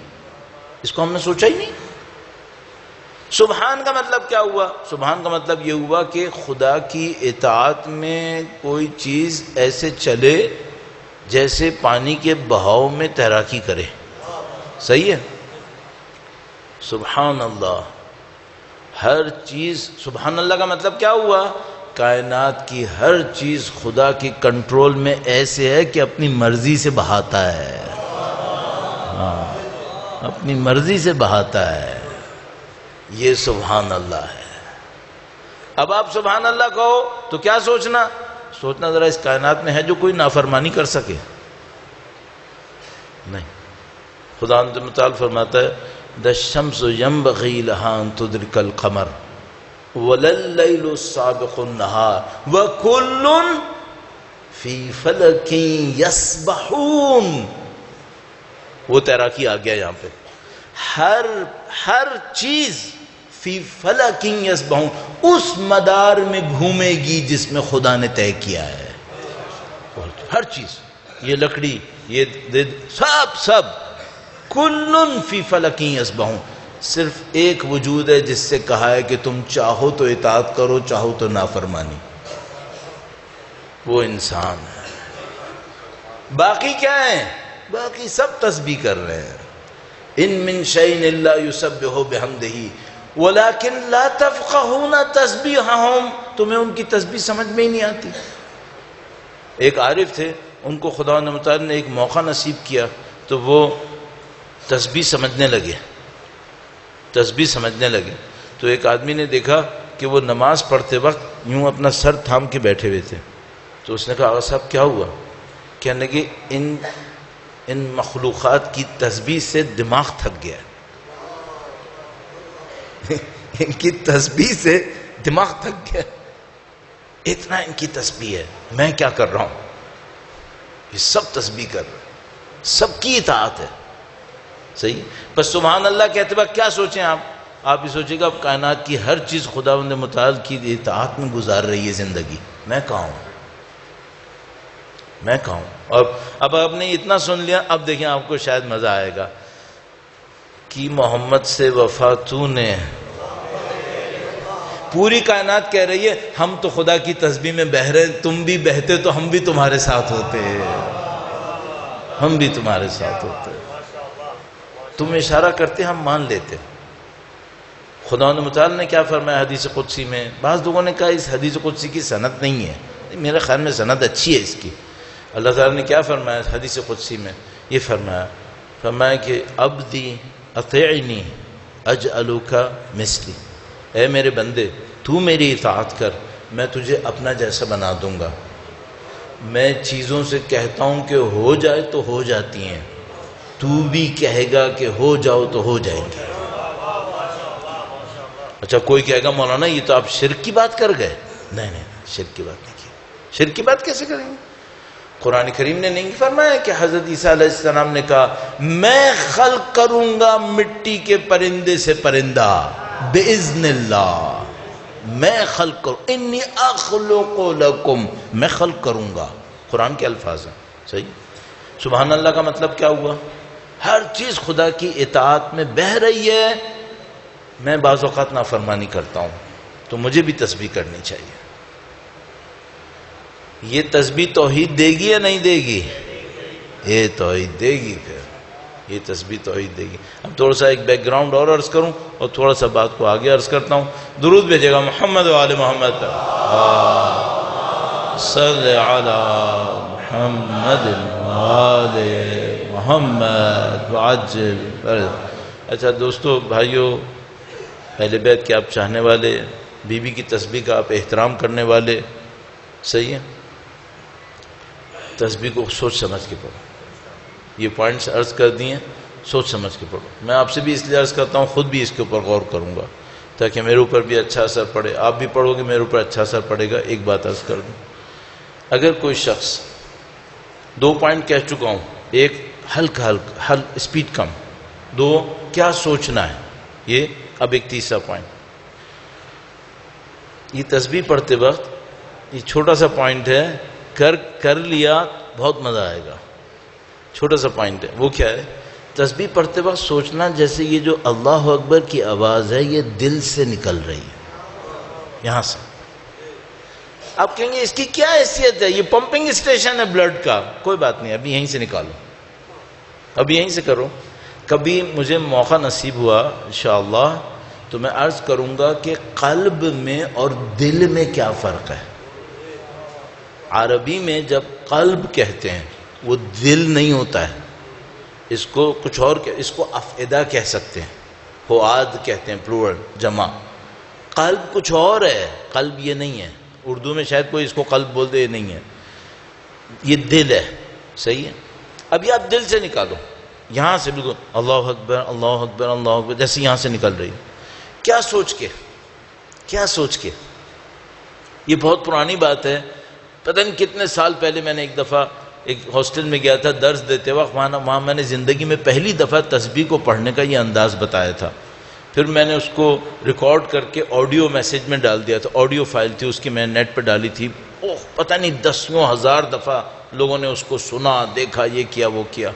S1: اس کو ہم نے سوچا ہی نہیں. سبحان کا مطلب کیا ہوا؟ سبحان کا مطلب یہ ہوا کہ خدا کی اطاعت میں کوئی چیز ایسے چلے جیسے پانی کے بہاؤ میں تیراکی کرے. صحیح ہے. سبحان اللہ. ہر چیز، سبحان اللہ کا مطلب کیا ہوا؟ کائنات کی ہر چیز خدا کی کنٹرول میں ایسے ہے کہ اپنی مرضی سے بہاتا ہے. ہاں، اپنی مرضی سے بہاتا ہے. یہ سبحان اللہ ہے. اب آپ سبحان اللہ کہو تو کیا سوچنا ذرا اس کائنات میں ہے جو کوئی نافرمانی کر سکے؟ نہیں. خدا متعال فرماتا ہے دا الشمس ينبغي لها ان تدرك القمر ولا الليل السابق النهار وكل في فلك يسبحون. وہ تیراکی آ گیا یہاں پہ. ہر چیز فی فلک یسبحون، اس مدار میں گھومے گی جس میں خدا نے طے کیا ہے. ہر چیز، یہ لکڑی، یہ سب کلن فی فلک یسبحون. صرف ایک وجود ہے جس سے کہا ہے کہ تم چاہو تو اطاعت کرو، چاہو تو نافرمانی. وہ انسان ہے. باقی کیا ہیں؟ باقی سب تسبیح کر رہے ہیں. ان من شیء الا یسبح بحمدہ ولکن لا تفقہون تسبیحہم. تمہیں ان کی تسبیح سمجھ میں ہی نہیں آتی. ایک عارف تھے، ان کو خدا متعال نے ایک موقع نصیب کیا تو وہ تسبیح سمجھنے لگے. تو ایک آدمی نے دیکھا کہ وہ نماز پڑھتے وقت یوں اپنا سر تھام کے بیٹھے ہوئے تھے. تو اس نے کہا آقا صاحب کیا ہوا؟ کہنے لگے ان مخلوقات کی تسبیح سے دماغ تھک گیا. ان کی تسبیح سے دماغ تھک گیا. اتنا ان کی تسبیح ہے، میں کیا کر رہا ہوں؟ یہ سب تسبیح کر رہے ہیں، سب کی اطاعت ہے. صحیح. بس سبحان اللہ کہتے وقت کیا سوچیں آپ؟ آپ یہ سوچیں گا اب کائنات کی ہر چیز خداوند متعال کی اطاعت میں گزار رہی ہے زندگی، میں کہاں ہوں؟ میں کہاں ہوں؟ اب آپ نے اتنا سن لیا، اب دیکھیں آپ کو شاید مزہ آئے گا کہ محمد سے وفا تو نے، پوری کائنات کہہ رہی ہے ہم تو خدا کی تسبیح میں بہہ رہے، تم بھی بہتے تو ہم بھی تمہارے ساتھ ہوتے، ہم بھی تمہارے ساتھ ہوتے، تم اشارہ کرتے ہم مان لیتے۔ خداوند متعال نے کیا فرمایا حدیث قدسی میں؟ بعض لوگوں نے کہا اس حدیث قدسی کی سند نہیں ہے، میرے خیال میں سند اچھی ہے اس کی۔ اللہ تعالیٰ نے کیا فرمایا حدیث قدسی میں؟ یہ فرمایا کہ عبدی اطیعنی اجعلک مثلی، اے میرے بندے تو میری اطاعت کر، میں تجھے اپنا جیسا بنا دوں گا۔ میں چیزوں سے کہتا ہوں کہ ہو جائے تو ہو جاتی ہیں، تو بھی کہے گا کہ ہو جاؤ تو ہو جائیں گے۔ اچھا کوئی کہے گا مولانا یہ تو آپ شرک کی بات کر گئے۔ نہیں، شرک کی بات نہیں کی۔ شرک کی بات کیسے کریں گے؟ قرآن کریم نے نہیں فرمایا کہ حضرت عیسیٰ علیہ السلام نے کہا میں خلق کروں گا مٹی کے پرندے سے پرندہ بِإِذْنِ اللہ، میں خلق کروں، انی اخلق لکم، میں خلق کروں گا، قرآن کے الفاظ ہیں۔ صحیح؟ سبحان اللہ کا مطلب کیا ہوا؟ ہر چیز خدا کی اطاعت میں بہہ رہی ہے، میں بعض اوقات نافرمانی کرتا ہوں تو مجھے بھی تسبیح کرنی چاہیے۔ یہ تسبیح توحید دے گی یا نہیں دے گی؟ یہ توحید دے گی، پھر یہ تسبیح توحید دے گی۔ اب تھوڑا سا ایک بیک گراؤنڈ اور عرض کروں اور تھوڑا سا بات کو آگے عرض کرتا ہوں۔ درود بھیجے گا محمد و آل محمد، صلی علی محمد و آل محمد وعجل۔ اچھا دوستو، بھائیو، اہل بیت کے آپ چاہنے والے، بی بی کی تسبیح کا آپ احترام کرنے والے، صحیح ہے؟ تسبیح کو سوچ سمجھ کے پڑھو، یہ پوائنٹس عرض کر دیے، سوچ سمجھ کے پڑھو۔ میں آپ سے بھی اس لیے عرض کرتا ہوں، خود بھی اس کے اوپر غور کروں گا تاکہ میرے اوپر بھی اچھا اثر پڑے، آپ بھی پڑھو گے میرے اوپر اچھا اثر پڑے گا۔ ایک بات عرض کر دوں، اگر کوئی شخص، 2 پوائنٹ کہہ چکا ہوں، ایک ہلکا اسپیڈ کم، 2 کیا سوچنا ہے، یہ اب ایک تیسرا پوائنٹ۔ یہ تسبیح پڑھتے وقت یہ چھوٹا سا پوائنٹ ہے، کر لیا بہت مزہ آئے گا، چھوٹا سا پوائنٹ ہے۔ وہ کیا ہے؟ تسبیح پڑھتے وقت سوچنا جیسے یہ جو اللہ اکبر کی آواز ہے یہ دل سے نکل رہی ہے، یہاں سے۔ آپ کہیں گے اس کی کیا حیثیت ہے؟ یہ پمپنگ اسٹیشن ہے بلڈ کا۔ کوئی بات نہیں، ابھی یہیں سے نکالو، ابھی یہیں سے کرو۔ کبھی مجھے موقع نصیب ہوا انشاءاللہ تو میں عرض کروں گا کہ قلب میں اور دل میں کیا فرق ہے۔ عربی میں جب قلب کہتے ہیں وہ دل نہیں ہوتا ہے، اس کو کچھ اور، اس کو افئدہ کہہ سکتے ہیں، فؤاد کہتے ہیں پلورل جمع۔ قلب کچھ اور ہے، قلب یہ نہیں ہے۔ اردو میں شاید کوئی اس کو قلب بول دے، یہ نہیں ہے، یہ دل ہے۔ صحیح ہے؟ ابھی آپ دل سے نکالو، یہاں سے بالکل اللہ اکبر اللہ اکبر اللہ اکبر، جیسے یہاں سے نکل رہی، کیا سوچ کے، کیا سوچ کے؟ یہ بہت پرانی بات ہے، پتہ نہیں کتنے سال پہلے میں نے ایک دفعہ ایک ہاسٹل میں گیا تھا درس دیتے وقت، وہاں میں نے زندگی میں پہلی دفعہ تسبیح کو پڑھنے کا یہ انداز بتایا تھا۔ پھر میں نے اس کو ریکارڈ کر کے آڈیو میسیج میں ڈال دیا تھا، آڈیو فائل تھی اس کی، میں نیٹ پہ ڈالی تھی۔ پتہ نہیں 10,000 دفعہ لوگوں نے اس کو سنا، دیکھا، یہ کیا وہ کیا۔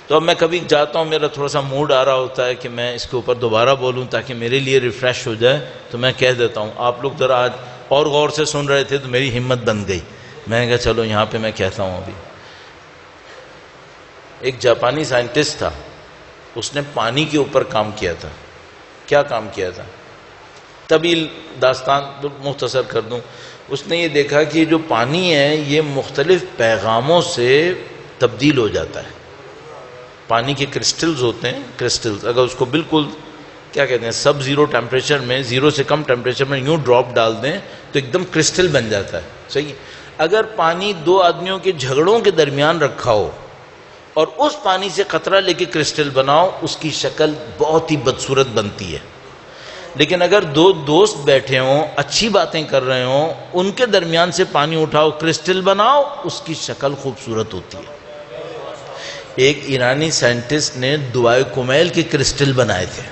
S1: تو اب میں کبھی جاتا ہوں، میرا تھوڑا سا موڈ آ رہا ہوتا ہے کہ میں اس کے اوپر دوبارہ بولوں تاکہ میرے لیے ریفریش ہو جائے، تو میں کہہ دیتا ہوں۔ آپ لوگ ذرا آج اور غور سے سن رہے تھے تو میری ہمت بن گئی، میں نے کہا چلو یہاں پہ میں کہتا ہوں۔ ابھی ایک جاپانی سائنٹسٹ تھا، اس نے پانی کے اوپر کام کیا تھا۔ کیا کام کیا تھا؟ طویل داستان مختصر کر دوں، اس نے یہ دیکھا کہ جو پانی ہے یہ مختلف پیغاموں سے تبدیل ہو جاتا ہے۔ پانی کے کرسٹلز ہوتے ہیں، کرسٹلز، اگر اس کو بالکل کیا کہتے ہیں سب زیرو ٹیمپریچر میں، 0 سے کم ٹیمپریچر میں یوں ڈراپ ڈال دیں تو ایک دم کرسٹل بن جاتا ہے۔ صحیح؟ اگر پانی 2 آدمیوں کے جھگڑوں کے درمیان رکھا ہو اور اس پانی سے قطرہ لے کے کرسٹل بناؤ، اس کی شکل بہت ہی بدصورت بنتی ہے۔ لیکن اگر 2 دوست بیٹھے ہوں، اچھی باتیں کر رہے ہوں، ان کے درمیان سے پانی اٹھاؤ، کرسٹل بناؤ، اس کی شکل خوبصورت ہوتی ہے۔ ایک ایرانی سائنٹسٹ نے دعائے کمیل کے کرسٹل بنائے تھے،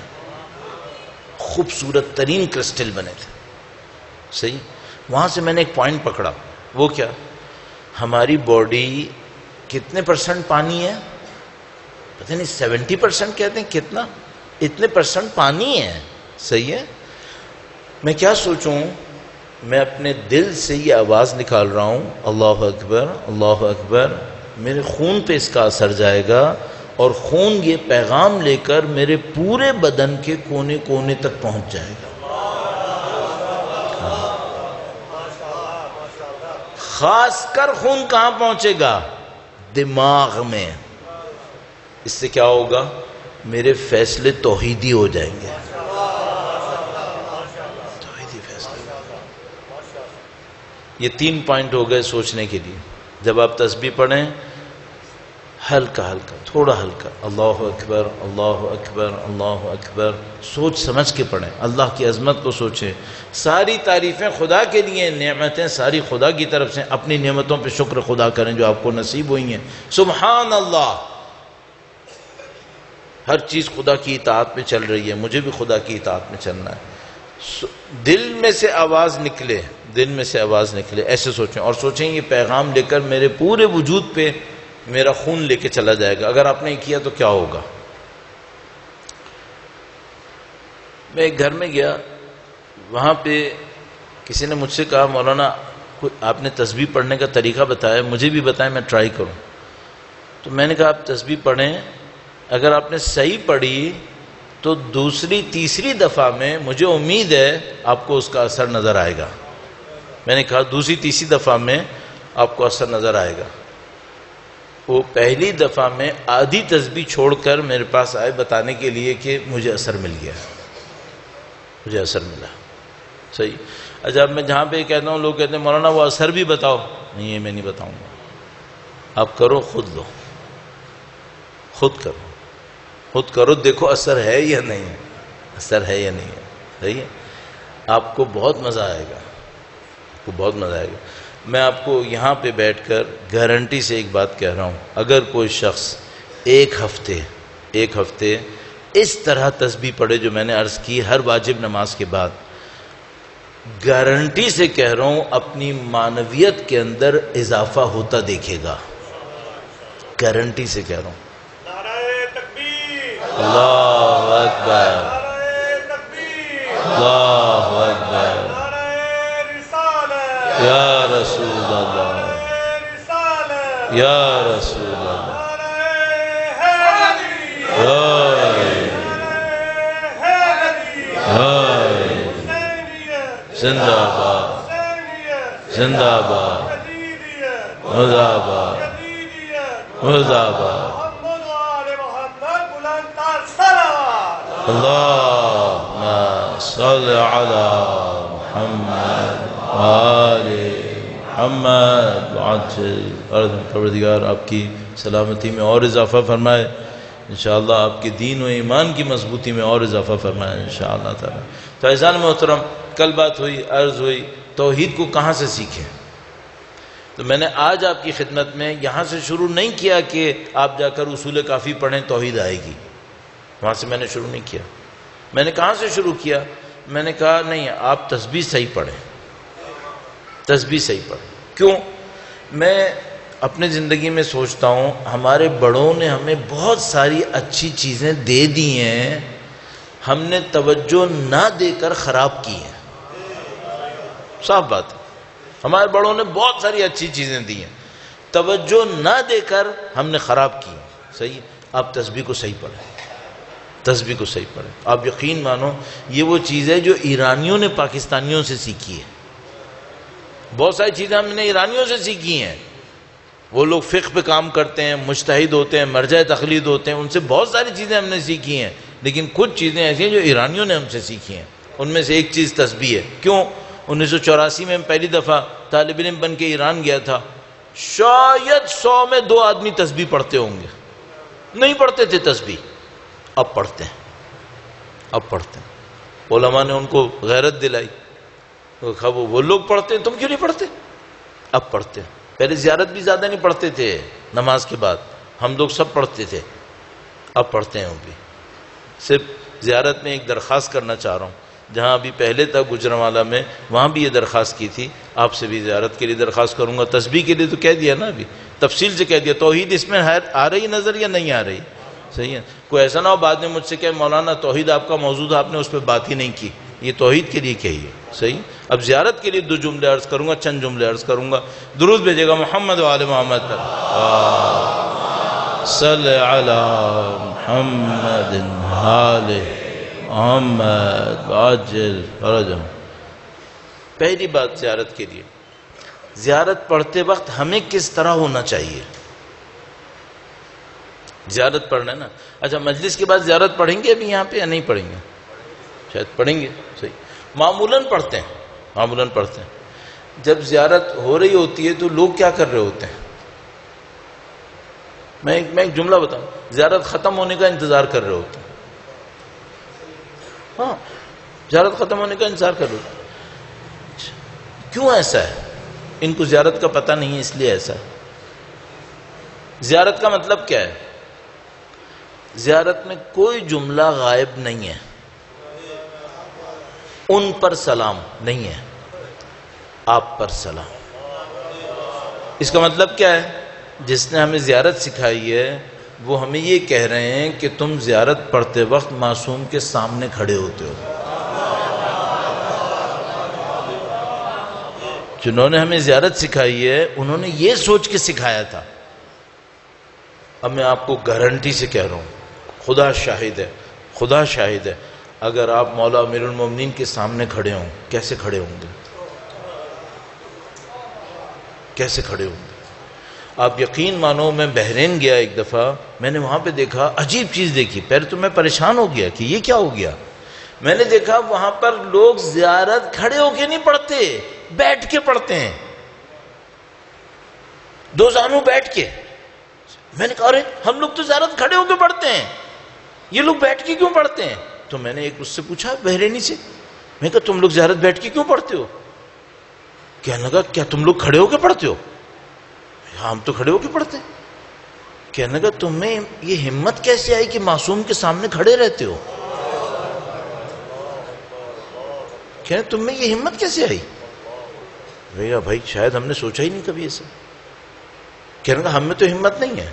S1: خوبصورت ترین کرسٹل بنے تھے. صحیح. وہاں سے میں نے ایک پوائنٹ پکڑا. وہ کیا؟ ہماری باڈی کتنے % پانی ہے؟ پتہ نہیں 70% کہتے ہیں. کتنا؟ اتنے % پانی ہے. صحیح ہے. میں کیا سوچوں؟ میں اپنے دل سے یہ آواز نکال رہا ہوں اللہ اکبر اللہ اکبر. میرے خون پہ اس کا اثر جائے گا اور خون یہ پیغام لے کر میرے پورے بدن کے کونے کونے تک پہنچ جائے گا. خاص کر خون کہاں پہنچے گا؟ دماغ میں. اس سے کیا ہوگا؟ میرے فیصلے توحیدی ہو جائیں گے. توحیدی فیصلے. یہ 3 پوائنٹ ہو گئے سوچنے کے لیے. جب آپ تسبیح پڑھیں ہلکا ہلکا تھوڑا ہلکا اللہ اکبر اللہ اکبر اللہ اکبر سوچ سمجھ کے پڑھیں. اللہ کی عظمت کو سوچیں. ساری تعریفیں خدا کے لیے. نعمتیں ساری خدا کی طرف سے. اپنی نعمتوں پہ شکر خدا کریں جو آپ کو نصیب ہوئی ہیں. سبحان اللہ. ہر چیز خدا کی اطاعت میں چل رہی ہے. مجھے بھی خدا کی اطاعت میں چلنا ہے. دل میں سے آواز نکلے. دل میں سے آواز نکلے. ایسے سوچیں اور سوچیں یہ پیغام لے کر میرے پورے وجود پہ میرا خون لے کے چلا جائے گا. اگر آپ نے کیا تو کیا ہوگا؟ میں ایک گھر میں گیا. وہاں پہ کسی نے مجھ سے کہا مولانا آپ نے تسبیح پڑھنے کا طریقہ بتایا, مجھے بھی بتائیں میں ٹرائی کروں. تو میں نے کہا آپ تسبیح پڑھیں. اگر آپ نے صحیح پڑھی تو دوسری تیسری دفعہ میں مجھے امید ہے آپ کو اس کا اثر نظر آئے گا. میں نے کہا دوسری تیسری دفعہ میں آپ کو اثر نظر آئے گا. وہ پہلی دفعہ میں آدھی تسبیح چھوڑ کر میرے پاس آئے بتانے کے لیے کہ مجھے اثر مل گیا. مجھے اثر ملا. صحیح. اچھا میں جہاں پہ کہتا ہوں لوگ کہتے ہیں مولانا وہ اثر بھی بتاؤ. نہیں یہ میں نہیں بتاؤں گا. آپ کرو خود لو. خود کرو. خود کرو دیکھو اثر ہے یا نہیں ہے. اثر ہے یا نہیں ہے. صحیح ہے. آپ کو بہت مزہ آئے گا. آپ کو بہت مزہ آئے گا. میں آپ کو یہاں پہ بیٹھ کر گارنٹی سے ایک بات کہہ رہا ہوں. اگر کوئی شخص ایک ہفتے اس طرح تسبیح پڑھے جو میں نے عرض کی ہر واجب نماز کے بعد, گارنٹی سے کہہ رہا ہوں اپنی معنویت کے اندر اضافہ ہوتا دیکھے گا. گارنٹی سے کہہ رہا ہوں. اللہ اکبر اللہ اکبر یا رسول اللہ یا رسول اللہ زندہ باد زندہ باد مرحبا مرحبا. اللهم صل على محمد وآل محمد وعجل. پروردگار آپ کی سلامتی میں اور اضافہ فرمائے انشاءاللہ. آپ کے دین و ایمان کی مضبوطی میں اور اضافہ فرمائے انشاءاللہ تعالی. تو عزیزان محترم کل بات ہوئی, عرض ہوئی توحید کو کہاں سے سیکھیں. تو میں نے آج آپ کی خدمت میں یہاں سے شروع نہیں کیا کہ آپ جا کر اصول کافی پڑھیں توحید آئے گی. وہاں سے میں نے شروع نہیں کیا. میں نے کہاں سے شروع کیا؟ میں نے کہا نہیں آپ تسبیح صحیح پڑھیں. تسبیح صحیح پڑھیں. کیوں؟ میں اپنے زندگی میں سوچتا ہوں ہمارے بڑوں نے ہمیں بہت ساری اچھی چیزیں دے دی ہیں, ہم نے توجہ نہ دے کر خراب کی ہیں. صاف بات ہے. ہمارے بڑوں نے بہت ساری اچھی چیزیں دی ہیں, توجہ نہ دے کر ہم نے خراب کی. صحیح. آپ تسبیح کو صحیح پڑھیں. تسبیح کو صحیح پڑھیں. آپ یقین مانو یہ وہ چیز ہے جو ایرانیوں نے پاکستانیوں سے سیکھی ہے. بہت ساری چیزیں ہم نے ایرانیوں سے سیکھی ہیں. وہ لوگ فقہ پہ کام کرتے ہیں, مجتہد ہوتے ہیں, مرجع تقلید ہوتے ہیں, ان سے بہت ساری چیزیں ہم نے سیکھی ہیں. لیکن کچھ چیزیں ایسی ہیں جو ایرانیوں نے ہم سے سیکھی ہیں. ان میں سے ایک چیز تسبیح ہے. کیوں؟ 1984 میں پہلی دفعہ طالب علم بن کے ایران گیا تھا. شاید 100 میں 2 آدمی تسبیح پڑھتے ہوں گے. نہیں پڑھتے تھے تسبیح. اب پڑھتے ہیں. اب پڑھتے ہیں. علماء نے ان کو غیرت دلائی. وہ لوگ پڑھتے ہیں تم کیوں نہیں پڑھتے؟ اب پڑھتے ہیں. پہلے زیارت بھی زیادہ نہیں پڑھتے تھے نماز کے بعد, ہم لوگ سب پڑھتے تھے. اب پڑھتے ہیں وہ بھی. صرف زیارت میں ایک درخواست کرنا چاہ رہا ہوں, جہاں ابھی پہلے تھا گجرانوالہ میں، وہاں بھی یہ درخواست کی تھی، آپ سے بھی زیارت کے لیے درخواست کروں گا۔ تسبیح کے لیے تو کہہ دیا نا، ابھی تفصیل سے کہہ دیا۔ توحید اس میں آ رہی نظر یا نہیں آ رہی؟ صحیح ہے، کوئی ایسا نہ ہو بعد میں مجھ سے کہ مولانا توحید آپ کا موضوع تھا، آپ نے اس پہ بات ہی نہیں کی، یہ توحید کے لیے کہیے۔ صحیح، اب زیارت کے لیے 2 جملے عرض کروں گا، چند جملے عرض کروں گا، درود بھیجے گا محمد و آل محمد پر۔ صلی علی محمد آل محمد عاجل فرجہم۔ پہلی بات زیارت کے لیے، زیارت پڑھتے وقت ہمیں کس طرح ہونا چاہیے؟ زیارت پڑھنا ہے نا، اچھا مجلس کے بعد زیارت پڑھیں گے ابھی یہاں پہ یا نہیں پڑھیں گے؟ شاید پڑھیں گے، صحیح، معمولاً پڑھتے ہیں۔ جب زیارت ہو رہی ہوتی ہے تو لوگ کیا کر رہے ہوتے ہیں؟ میں ایک جملہ بتاؤں، زیارت ختم ہونے کا انتظار کر رہے ہوتے ہیں۔ ہاں، زیارت ختم ہونے کا انتظار کر رہے ہوتے ہیں۔ کیوں ایسا ہے؟ ان کو زیارت کا پتہ نہیں ہے، اس لیے ایسا ہے۔ زیارت کا مطلب کیا ہے؟ زیارت میں کوئی جملہ غائب نہیں ہے، ان پر سلام نہیں ہے، آپ پر سلام۔ اس کا مطلب کیا ہے؟ جس نے ہمیں زیارت سکھائی ہے وہ ہمیں یہ کہہ رہے ہیں کہ تم زیارت پڑھتے وقت معصوم کے سامنے کھڑے ہوتے ہو۔ جنہوں نے ہمیں زیارت سکھائی ہے انہوں نے یہ سوچ کے سکھایا تھا۔ اب میں آپ کو گارنٹی سے کہہ رہا ہوں، خدا شاہد ہے، اگر آپ مولا امیر المومنین کے سامنے کھڑے ہوں، کیسے کھڑے ہوں گے؟ کیسے کھڑے ہوں گے؟ آپ یقین مانو، میں بحرین گیا ایک دفعہ، میں نے وہاں پہ دیکھا عجیب چیز دیکھی، پہلے تو میں پریشان ہو گیا کہ یہ کیا ہو گیا۔ میں نے دیکھا وہاں پر لوگ زیارت کھڑے ہو کے نہیں پڑھتے، بیٹھ کے پڑھتے ہیں، 2 زانو بیٹھ کے۔ میں نے کہا ارے ہم لوگ تو زیارت کھڑے ہو کے پڑھتے ہیں، یہ لوگ بیٹھ کے کیوں پڑھتے ہیں؟ تو میں نے ایک اس سے پوچھا بحرینی سے، میں نے کہا تم لوگ زیارت بیٹھ کے کیوں پڑھتے ہو؟ کہنے لگا کیا تم لوگ کھڑے ہو کے پڑھتے ہو؟ ہاں ہم تو کھڑے ہو کے پڑھتے ہیں۔ کہنے لگا تمہیں یہ ہمت کیسے آئی کہ معصوم کے سامنے کھڑے رہتے ہو؟ کہنے تمہیں یہ ہمت کیسے آئی؟ بھیا بھائی شاید ہم نے سوچا ہی نہیں کبھی ایسا۔ کہنے لگا ہم میں تو ہمت نہیں ہے،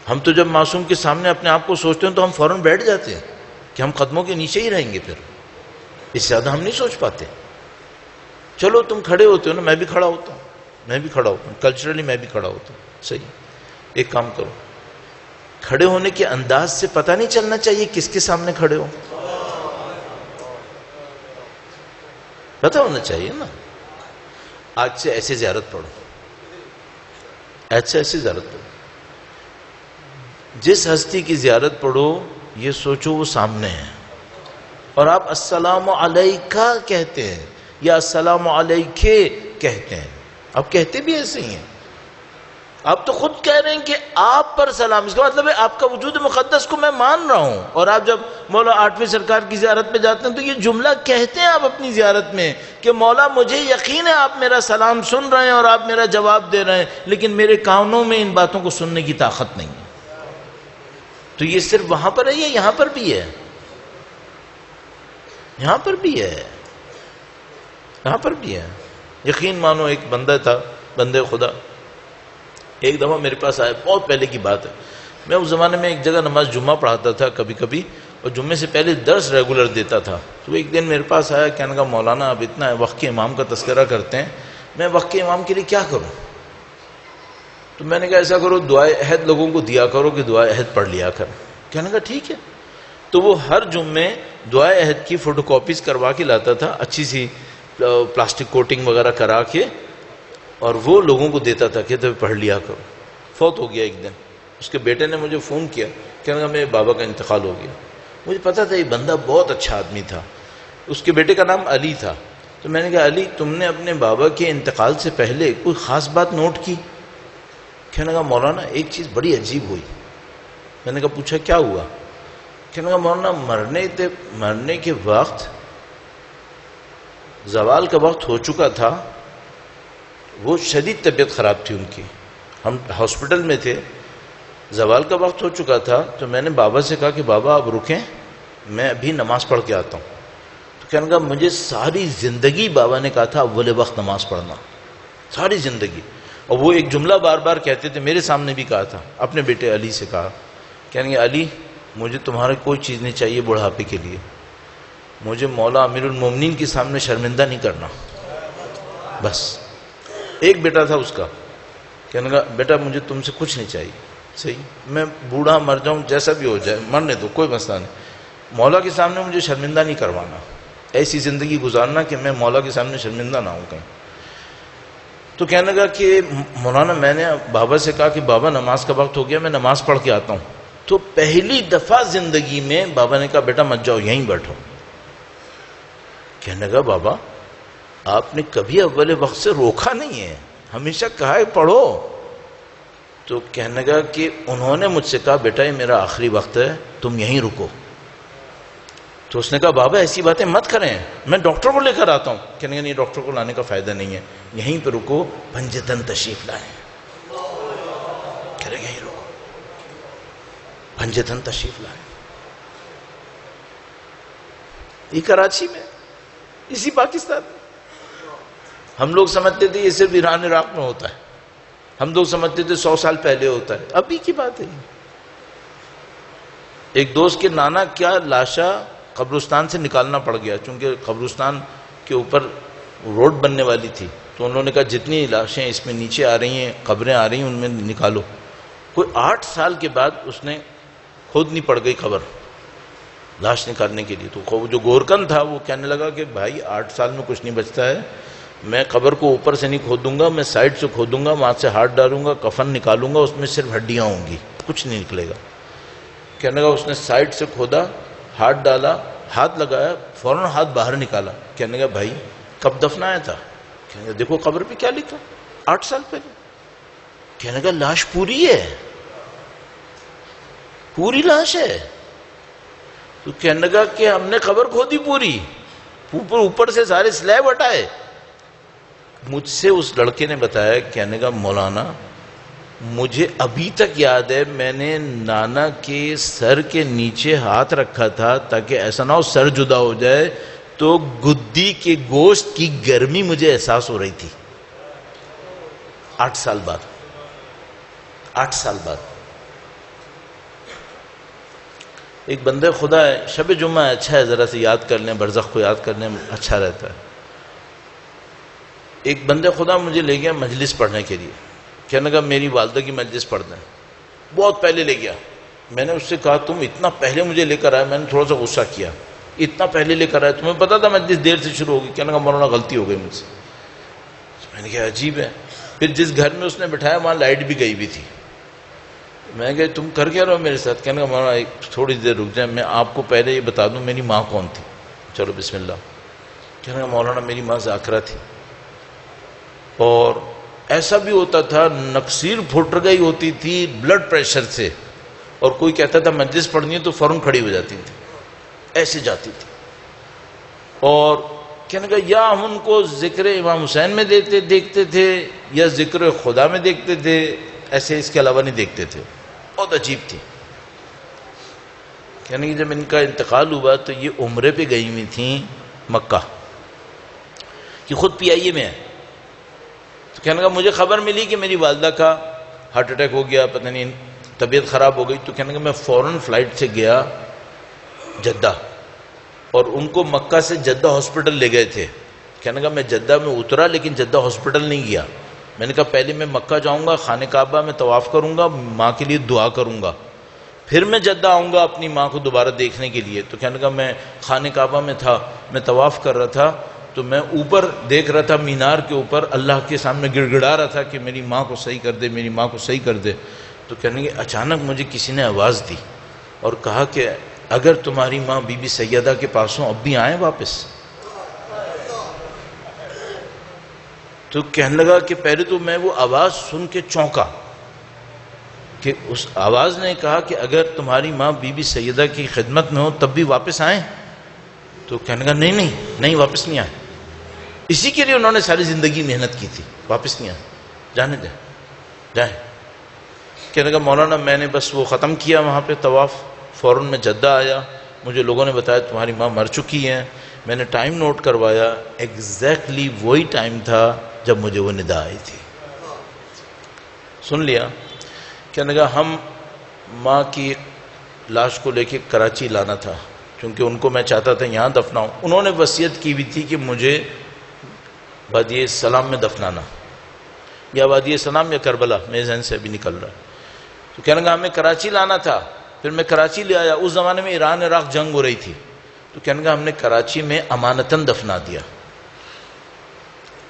S1: ہم تو جب معصوم کے سامنے اپنے آپ کو سوچتے ہیں تو ہم فوراً بیٹھ جاتے ہیں کہ ہم قدموں کے نیچے ہی رہیں گے، پھر اس سے زیادہ ہم نہیں سوچ پاتے۔ چلو تم کھڑے ہوتے ہو نا، میں بھی کھڑا ہوتا ہوں، کلچرلی میں بھی کھڑا ہوتا ہوں۔ صحیح، ایک کام کرو، کھڑے ہونے کے انداز سے پتہ نہیں چلنا چاہیے کس کے سامنے کھڑے ہو؟ پتہ ہونا چاہیے نا۔ آج سے ایسے زیارت پڑھو، ایسے زیارت پڑھو، جس ہستی کی زیارت پڑھو یہ سوچو وہ سامنے ہے، اور آپ السلام علیکہ کہتے ہیں یا السلام علیکے کہتے ہیں، آپ کہتے بھی ایسے ہی ہیں۔ آپ تو خود کہہ رہے ہیں کہ آپ پر سلام، اس کا مطلب ہے آپ کا وجود مقدس کو میں مان رہا ہوں۔ اور آپ جب مولا 8ویں سرکار کی زیارت پہ جاتے ہیں تو یہ جملہ کہتے ہیں آپ اپنی زیارت میں کہ مولا مجھے یقین ہے آپ میرا سلام سن رہے ہیں اور آپ میرا جواب دے رہے ہیں، لیکن میرے کانوں میں ان باتوں کو سننے کی طاقت نہیں ہے۔ تو یہ صرف وہاں پر ہے یا یہاں پر بھی ہے؟ یہاں پر بھی ہے، یہاں پر بھی ہے۔ یقین مانو ایک بندہ تھا، بندے خدا، ایک دفعہ میرے پاس آیا، بہت پہلے کی بات ہے، میں اس زمانے میں ایک جگہ نماز جمعہ پڑھاتا تھا کبھی کبھی، اور جمعے سے پہلے درس ریگولر دیتا تھا۔ تو ایک دن میرے پاس آیا، کہنے لگا مولانا اب اتنا وقت کے امام کا تذکرہ کرتے ہیں، میں وقت کے امام کے لیے کیا کروں؟ تو میں نے کہا ایسا کرو دعائے عہد لوگوں کو دیا کرو کہ دعائے عہد پڑھ لیا کر۔ کہنے لگا ٹھیک ہے۔ تو وہ ہر جمعے دعائے عہد کی فوٹو کاپیز کروا کے لاتا تھا، اچھی سی پلاسٹک کوٹنگ وغیرہ کرا کے، اور وہ لوگوں کو دیتا تھا کہ پڑھ لیا کرو۔ فوت ہو گیا ایک دن، اس کے بیٹے نے مجھے فون کیا، کہنے لگا میرے بابا کا انتقال ہو گیا۔ مجھے پتا تھا یہ بندہ بہت اچھا آدمی تھا، اس کے بیٹے کا نام علی تھا۔ تو میں نے کہا علی تم نے اپنے بابا کے انتقال سے پہلے کوئی خاص بات نوٹ کی؟ کہنے لگا مولانا ایک چیز بڑی عجیب ہوئی۔ میں نے کہا پوچھا کیا ہوا؟ کہنے لگا مولانا مرنے کے وقت زوال کا وقت ہو چکا تھا، وہ شدید طبیعت خراب تھی ان کی، ہم ہاسپٹل میں تھے، زوال کا وقت ہو چکا تھا۔ تو میں نے بابا سے کہا کہ بابا آپ رکیں، میں ابھی نماز پڑھ کے آتا ہوں۔ تو کہنے لگا مجھے ساری زندگی بابا نے کہا تھا اول وقت نماز پڑھنا، ساری زندگی. اور وہ ایک جملہ بار بار کہتے تھے، میرے سامنے بھی کہا تھا، اپنے بیٹے علی سے کہا، کہیں گے علی مجھے تمہاری کوئی چیز نہیں چاہیے بڑھاپے کے لیے، مجھے مولا امیر المومنین کے سامنے شرمندہ نہیں کرنا. بس ایک بیٹا تھا اس کا، کہنے لگا بیٹا مجھے تم سے کچھ نہیں چاہیے، صحیح میں بوڑھا مر جاؤں جیسا بھی ہو جائے، مرنے دو کوئی مسئلہ نہیں، مولا کے سامنے مجھے شرمندہ نہیں کروانا، ایسی زندگی گزارنا کہ میں مولا کے سامنے شرمندہ نہ ہوں کہیں. تو کہنے لگا کہ مولانا میں نے بابا سے کہا کہ بابا نماز کا وقت ہو گیا، میں نماز پڑھ کے آتا ہوں. تو پہلی دفعہ زندگی میں بابا نے کہا بیٹا مت جاؤ یہیں بیٹھو. کہنے لگا بابا آپ نے کبھی اول وقت سے روکا نہیں ہے، ہمیشہ کہا ہے پڑھو. تو کہنے لگا کہ انہوں نے مجھ سے کہا بیٹا یہ میرا آخری وقت ہے تم یہیں رکو. تو اس نے کہا بابا ایسی باتیں مت کریں، میں ڈاکٹر کو لے کر آتا ہوں. کہنے لگا نہیں ڈاکٹر کو لانے کا فائدہ نہیں ہے، یہیں پہ رکو، پنجتن تشریف لائیں. کہہ رہے یہیں رکو، پنجتن تشریف لائیں. یہ کراچی میں، اسی پاکستان میں. ہم لوگ سمجھتے تھے یہ صرف ایران عراق میں ہوتا ہے، ہم لوگ سمجھتے تھے 100 سال پہلے ہوتا ہے، ابھی کی بات ہے. ایک دوست کے نانا کیا لاشا قبرستان سے نکالنا پڑ گیا، چونکہ قبرستان کے اوپر روڈ بننے والی تھی، تو انہوں نے کہا جتنی لاشیں اس میں نیچے آ رہی ہیں، قبریں آ رہی ہیں، ان میں نکالو. کوئی 8 سال کے بعد اس نے کھودنی پڑ گئی قبر لاش نکالنے کے لیے. تو جو گورکن تھا وہ کہنے لگا کہ بھائی 8 سال میں کچھ نہیں بچتا ہے، میں قبر کو اوپر سے نہیں کھودوں گا، میں سائڈ سے کھودوں گا، وہاں سے ہاتھ ڈالوں گا، کفن نکالوں گا، اس میں صرف ہڈیاں ہوں گی، کچھ نہیں نکلے گا. کہنے لگا اس نے سائڈ سے کھودا، ہاتھ ڈالا، ہاتھ لگایا، فوراً ہاتھ باہر نکالا. کہنے لگا بھائی کب دفنایا تھا؟ کہنے لگا دیکھو قبر پہ کیا لکھا، 8 سال پہلے. کہنے لگا لاش پوری ہے، پوری لاش ہے. تو کہنے لگا کہ ہم نے قبر کھودی پوری، اوپر سے سارے سلیب ہٹائے. مجھ سے اس لڑکے نے بتایا، کہنے لگا مولانا مجھے ابھی تک یاد ہے میں نے نانا کے سر کے نیچے ہاتھ رکھا تھا تاکہ ایسا نہ ہو سر جدا ہو جائے، تو گدی کے گوشت کی گرمی مجھے احساس ہو رہی تھی. 8 سال بعد، 8 سال بعد. ایک بندہ خدا ہے، شب جمعہ اچھا ہے ذرا سے یاد کر لیں، برزخ کو یاد کرنے میں اچھا رہتا ہے. ایک بندہ خدا مجھے لے گیا مجلس پڑھنے کے لیے، کہنے لگا میری والدہ کی مجلس پڑھنا ہے. بہت پہلے لے گیا. میں نے اس سے کہا تم اتنا پہلے مجھے لے کر آئے. میں نے تھوڑا سا غصہ کیا، اتنا پہلے لے کر آئے، تمہیں پتا تھا مجلس دیر سے شروع ہوگی. کہنے لگا مولانا غلطی ہو گئی مجھ سے. میں نے کہا عجیب ہے. پھر جس گھر میں اس نے بٹھایا وہاں لائٹ بھی گئی بھی تھی. میں نے کہا تم کر کیا رہو میرے ساتھ؟ کہنے لگا مولانا تھوڑی دیر رک جائیں، میں آپ کو پہلے یہ بتا دوں میری ماں کون تھی. چلو بسم اللہ. کہنے لگا مولانا میری ماں ذاکرہ تھی، اور ایسا بھی ہوتا تھا نقصیر پھٹ گئی ہوتی تھی بلڈ پریشر سے، اور کوئی کہتا تھا مجلس پڑھنی ہے تو فوراً کھڑی ہو جاتی تھی، ایسے جاتی تھی. اور کہنے کا یا ہم ان کو ذکر امام حسین میں دیکھتے تھے یا ذکر خدا میں دیکھتے تھے، ایسے اس کے علاوہ نہیں دیکھتے تھے. بہت عجیب تھی. کہنے کہ جب ان کا انتقال ہوا تو یہ عمرے پہ گئی ہوئی تھیں مکہ، کہ خود پی آئی اے میں ہے. تو کہنے لگا مجھے خبر ملی کہ میری والدہ کا ہارٹ اٹیک ہو گیا، پتہ نہیں طبیعت خراب ہو گئی. تو کہنے لگا میں فوراً فلائٹ سے گیا جدہ، اور ان کو مکہ سے جدہ ہاسپٹل لے گئے تھے. کہنے لگا میں جدہ میں اترا لیکن جدہ ہاسپٹل نہیں گیا. میں نے کہا پہلے میں مکہ جاؤں گا، خانہ کعبہ میں طواف کروں گا، ماں کے لیے دعا کروں گا، پھر میں جدہ آؤں گا اپنی ماں کو دوبارہ دیکھنے کے لیے. تو کہنے لگا میں خانہ کعبہ میں تھا، میں طواف کر رہا تھا، تو میں اوپر دیکھ رہا تھا مینار کے اوپر، اللہ کے سامنے گڑ گڑا رہا تھا کہ میری ماں کو صحیح کر دے، میری ماں کو صحیح کر دے. تو کہنے لگے اچانک مجھے کسی نے آواز دی اور کہا کہ اگر تمہاری ماں بی بی سیدہ کے پاس ہوں اب بھی آئیں واپس. تو کہنے لگا کہ پہلے تو میں وہ آواز سن کے چونکا کہ اس آواز نے کہا کہ اگر تمہاری ماں بی بی سیدہ کی خدمت میں ہو تب بھی واپس آئیں. تو کہنے لگا نہیں واپس نہیں آئے. اسی کے لیے انہوں نے ساری زندگی محنت کی تھی، واپس نہیں آئے، جانے دیں جائیں. کہنے لگا مولانا میں نے بس وہ ختم کیا وہاں پہ طواف، فوراً میں جدہ آیا، مجھے لوگوں نے بتایا تمہاری ماں مر چکی ہیں. میں نے ٹائم نوٹ کروایا، ایگزیکٹلی وہی ٹائم تھا جب مجھے وہ ندا آئی تھی. سن لیا. کہنے لگا ہم ماں کی لاش کو لے کے کراچی لانا تھا، کیونکہ ان کو میں چاہتا تھا یہاں دفناؤں. انہوں نے وصیت کی بھی تھی کہ مجھے وادی سلام میں دفنانا، یا وادی سلام یا کربلا، میرے ذہن سے ابھی نکل رہا. تو کہنے لگا ہمیں کراچی لانا تھا. پھر میں کراچی لے آیا. اس زمانے میں ایران عراق جنگ ہو رہی تھی. تو کہنے لگا ہم نے کراچی میں امانتاً دفنا دیا.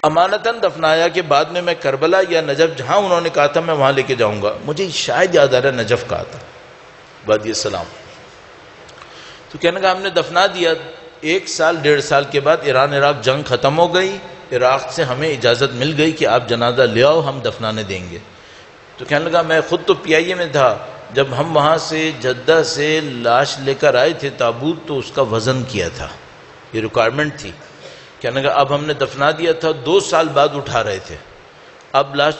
S1: امانتاً دفنایا کہ بعد میں کربلا یا نجف جہاں انہوں نے کہا تھا میں وہاں لے کے جاؤں گا. مجھے شاید یاد آ رہا ہے نجف کہا تھا، وادی السلام. تو کہنے لگا ہم نے دفنا دیا. 1 سال 1.5 سال کے بعد ایران عراق جنگ ختم ہو گئی. عراق سے ہمیں اجازت مل گئی کہ آپ جنازہ لے آؤ، ہم دفنانے دیں گے. تو کہنے لگا میں خود تو PIA میں تھا، جب ہم وہاں سے جدہ سے لاش لے کر آئے تھے تابوت، تو اس کا وزن کیا تھا، یہ ریکوائرمنٹ تھی. کہنے لگا اب ہم نے دفنا دیا تھا، 2 سال بعد اٹھا رہے تھے. اب لاش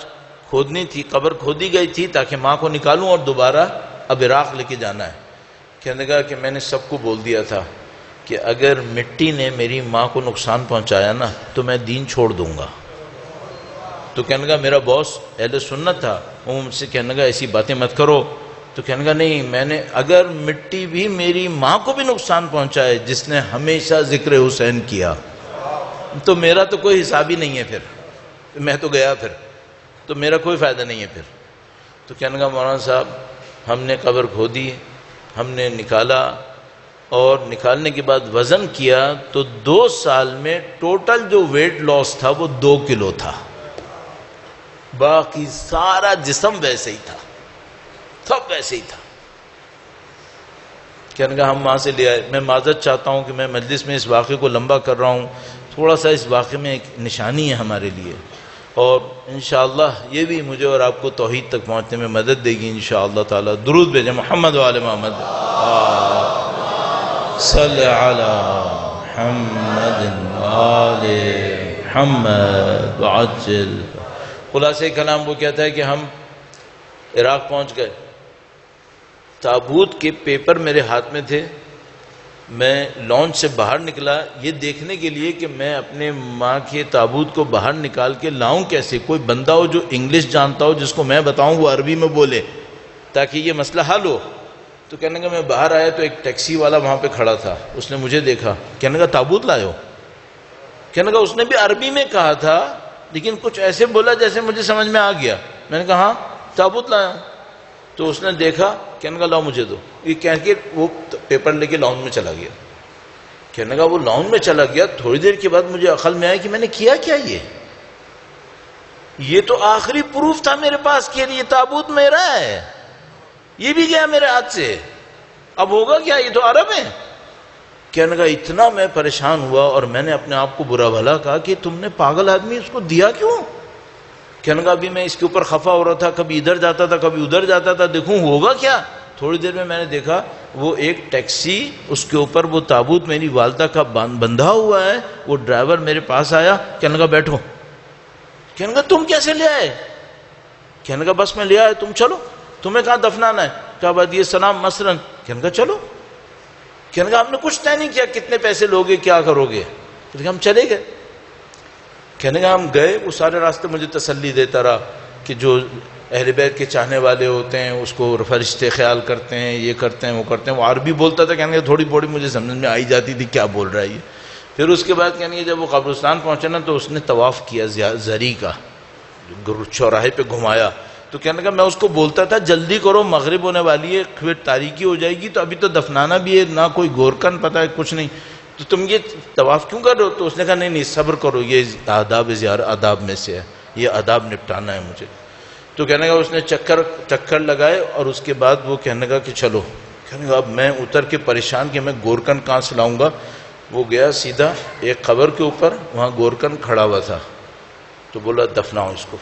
S1: کھودنی تھی، قبر کھودی گئی تھی تاکہ ماں کو نکالوں اور دوبارہ اب عراق لے کے جانا ہے. کہنے لگا کہ میں نے سب کو بول دیا تھا کہ اگر مٹی نے میری ماں کو نقصان پہنچایا نا تو میں دین چھوڑ دوں گا. تو کہنے لگا میرا باس اہل سنت تھا، وہ مجھ سے کہنے لگا ایسی باتیں مت کرو. تو کہنے لگا نہیں، میں نے اگر مٹی بھی میری ماں کو بھی نقصان پہنچائے جس نے ہمیشہ ذکر حسین کیا، تو میرا تو کوئی حساب ہی نہیں ہے. پھر میں تو گیا، پھر تو میرا کوئی فائدہ نہیں ہے. پھر تو کہنے لگا مولانا صاحب ہم نے قبر کھودی، ہم نے نکالا، اور نکالنے کے بعد وزن کیا تو 2 سال میں ٹوٹل جو ویٹ لاس تھا وہ 2 کلو تھا. باقی سارا جسم ویسے ہی تھا، سب ویسے ہی تھا. کہنے لگا ہم وہاں سے لے آئے. میں معذرت چاہتا ہوں کہ میں مجلس میں اس واقعے کو لمبا کر رہا ہوں. تھوڑا سا اس واقعے میں ایک نشانی ہے ہمارے لیے، اور انشاءاللہ یہ بھی مجھے اور آپ کو توحید تک پہنچنے میں مدد دے گی انشاءاللہ تعالی. درود بھیجیں محمد و آل محمد. صلی علی محمد و آل محمد وعجل. خلاصہ کلام وہ کہتا ہے کہ ہم عراق پہنچ گئے. تابوت کے پیپر میرے ہاتھ میں تھے. میں لانچ سے باہر نکلا یہ دیکھنے کے لیے کہ میں اپنے ماں کے تابوت کو باہر نکال کے لاؤں کیسے. کوئی بندہ ہو جو انگلش جانتا ہو جس کو میں بتاؤں وہ عربی میں بولے تاکہ یہ مسئلہ حل ہو. تو کہنے کا میں باہر آیا تو ایک ٹیکسی والا وہاں پہ کھڑا تھا. اس نے مجھے دیکھا. کہنے کا تابوت لائے ہو؟ کہنے کا اس نے بھی عربی میں کہا تھا لیکن کچھ ایسے بولا جیسے مجھے سمجھ میں آ گیا. میں نے کہا ہاں تابوت لایا. تو اس نے دیکھا. کہنے کا لاؤ مجھے دو. یہ کہہ کے وہ پیپر لے کے لاؤنج میں چلا گیا. کہنے کا وہ لاؤنج میں چلا گیا. تھوڑی دیر کے بعد مجھے عقل میں آیا کہ میں نے کیا کیا. یہ تو آخری پروف تھا میرے پاس کہ یہ تابوت میرا ہے. یہ بھی گیا میرے ہاتھ سے. اب ہوگا کیا؟ یہ تو عرب ہے. کہنے کا اتنا میں پریشان ہوا اور میں نے اپنے آپ کو برا بھلا کہا کہ تم نے پاگل آدمی اس کو دیا کیوں؟ کہنے کا ابھی میں اس کے اوپر خفا ہو رہا تھا، کبھی ادھر جاتا تھا کبھی ادھر جاتا تھا، دیکھوں ہوگا کیا. تھوڑی دیر میں نے دیکھا وہ ایک ٹیکسی، اس کے اوپر وہ تابوت میری والدہ کا بندھا ہوا ہے. وہ ڈرائیور میرے پاس آیا. کہنے کا بیٹھو. کہنے کا تم کیسے لے آئے؟ کہنے کا بس میں لے آیا، تم چلو. تمہیں کہاں دفنانا ہے؟ کہا وادی السلام مثلاً. کہنے کا چلو. کہنے کا ہم نے کچھ طے نہیں کیا کتنے پیسے لوگے کیا کرو گے. کہنے کا ہم چلے گئے. کہنے کا ہم گئے. وہ سارے راستے مجھے تسلی دیتا رہا کہ جو اہل بیت کے چاہنے والے ہوتے ہیں اس کو فرشتے خیال کرتے ہیں، یہ کرتے ہیں وہ کرتے ہیں. وہ عربی بولتا تھا. کہنے کا تھوڑی بوڑی مجھے سمجھ میں آئی جاتی تھی کیا بول رہا ہے یہ. پھر اس کے بعد کہنے جب وہ قبرستان پہنچا نا تو اس نے طواف کیا زری کا، چوراہے پہ گھمایا. تو کہنے کا میں اس کو بولتا تھا جلدی کرو مغرب ہونے والی ہے، پھر تاریکی ہو جائے گی، تو ابھی تو دفنانا بھی ہے، نہ کوئی گورکن پتہ ہے کچھ نہیں، تو تم یہ طواف کیوں کر رہے ہو؟ تو اس نے کہا نہیں صبر کرو، یہ آداب آداب میں سے ہے، یہ آداب نپٹانا ہے مجھے. تو کہنے کا اس نے چکر لگائے اور اس کے بعد وہ کہنے کا کہ چلو. کہنے کا اب میں اتر کے پریشان کہ میں گورکن کہاں سے لاؤں گا. وہ گیا سیدھا ایک قبر کے اوپر، وہاں گورکن کھڑا ہوا تھا. تو بولا دفناؤ اس کو.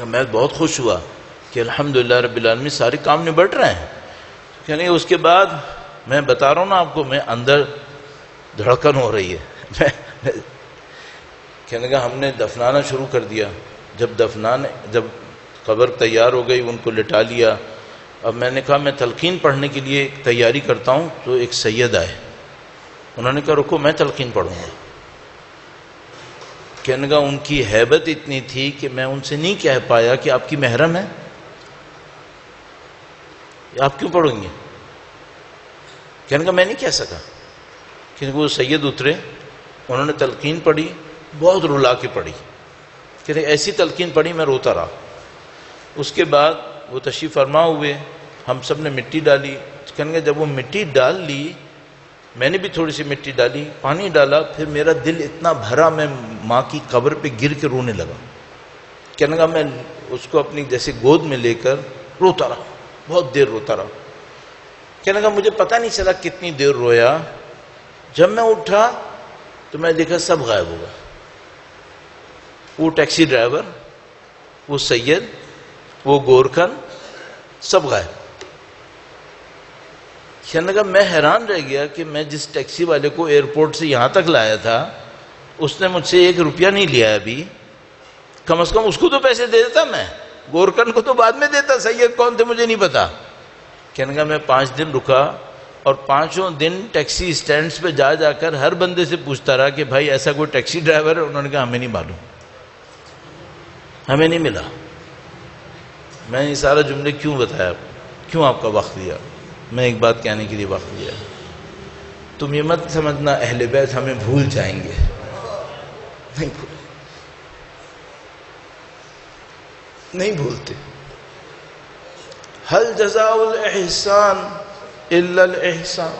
S1: میں بہت خوش ہوا کہ الحمدللہ رب العالمین سارے کام نبٹ رہے ہیں. کہنے اس کے بعد میں بتا رہا ہوں نا آپ کو، میں اندر دھڑکن ہو رہی ہے. کہنے کا ہم نے دفنانا شروع کر دیا. جب قبر تیار ہو گئی ان کو لٹا لیا. اب میں نے کہا میں تلقین پڑھنے کے لیے تیاری کرتا ہوں. تو ایک سید آئے. انہوں نے کہا رکو میں تلقین پڑھوں گا. کہنے کا ان کی ہیبت اتنی تھی کہ میں ان سے نہیں کہہ پایا کہ آپ کی محرم ہے، آپ کیوں پڑھیں گے؟ کہنے کا میں نہیں کہہ سکا. کیونکہ وہ سید اترے، انہوں نے تلقین پڑھی، بہت رلا کے پڑھی. کہتے ایسی تلقین پڑھی میں روتا رہا. اس کے بعد وہ تشریف فرما ہوئے، ہم سب نے مٹی ڈالی. کہنے جب وہ مٹی ڈال لی، میں نے بھی تھوڑی سی مٹی ڈالی، پانی ڈالا، پھر میرا دل اتنا بھرا میں ماں کی قبر پہ گر کے رونے لگا. کہنے کا میں اس کو اپنی جیسے گود میں لے کر روتا رہا، بہت دیر روتا رہا. کہنے کا مجھے پتہ نہیں چلا کتنی دیر رویا. جب میں اٹھا تو میں دیکھا سب غائب ہو گئے. وہ ٹیکسی ڈرائیور، وہ سید، وہ گورکھن، سب غائب. کہنے کا میں حیران رہ گیا کہ میں جس ٹیکسی والے کو ایئرپورٹ سے یہاں تک لایا تھا اس نے مجھ سے 1 روپیہ نہیں لیا ابھی. کم از کم اس کو تو پیسے دے دیتا، میں گورکھن کو تو بعد میں دیتا. سید کون تھے مجھے نہیں پتا. کہنے کا میں 5 دن رکا اور 5 دن ٹیکسی اسٹینڈز پہ جا جا کر ہر بندے سے پوچھتا رہا کہ بھائی ایسا کوئی ٹیکسی ڈرائیور ہے؟ انہوں نے کہا ہمیں نہیں معلوم، ہمیں نہیں ملا. میں یہ سارا جملے کیوں بتایا، کیوں آپ کا وقت لیا؟ میں ایک بات کہنے کے لیے وقت لیا. تم یہ مت سمجھنا اہل بیت ہمیں بھول جائیں گے، نہیں بھولتے. حل جزاء الاحسان الا الاحسان.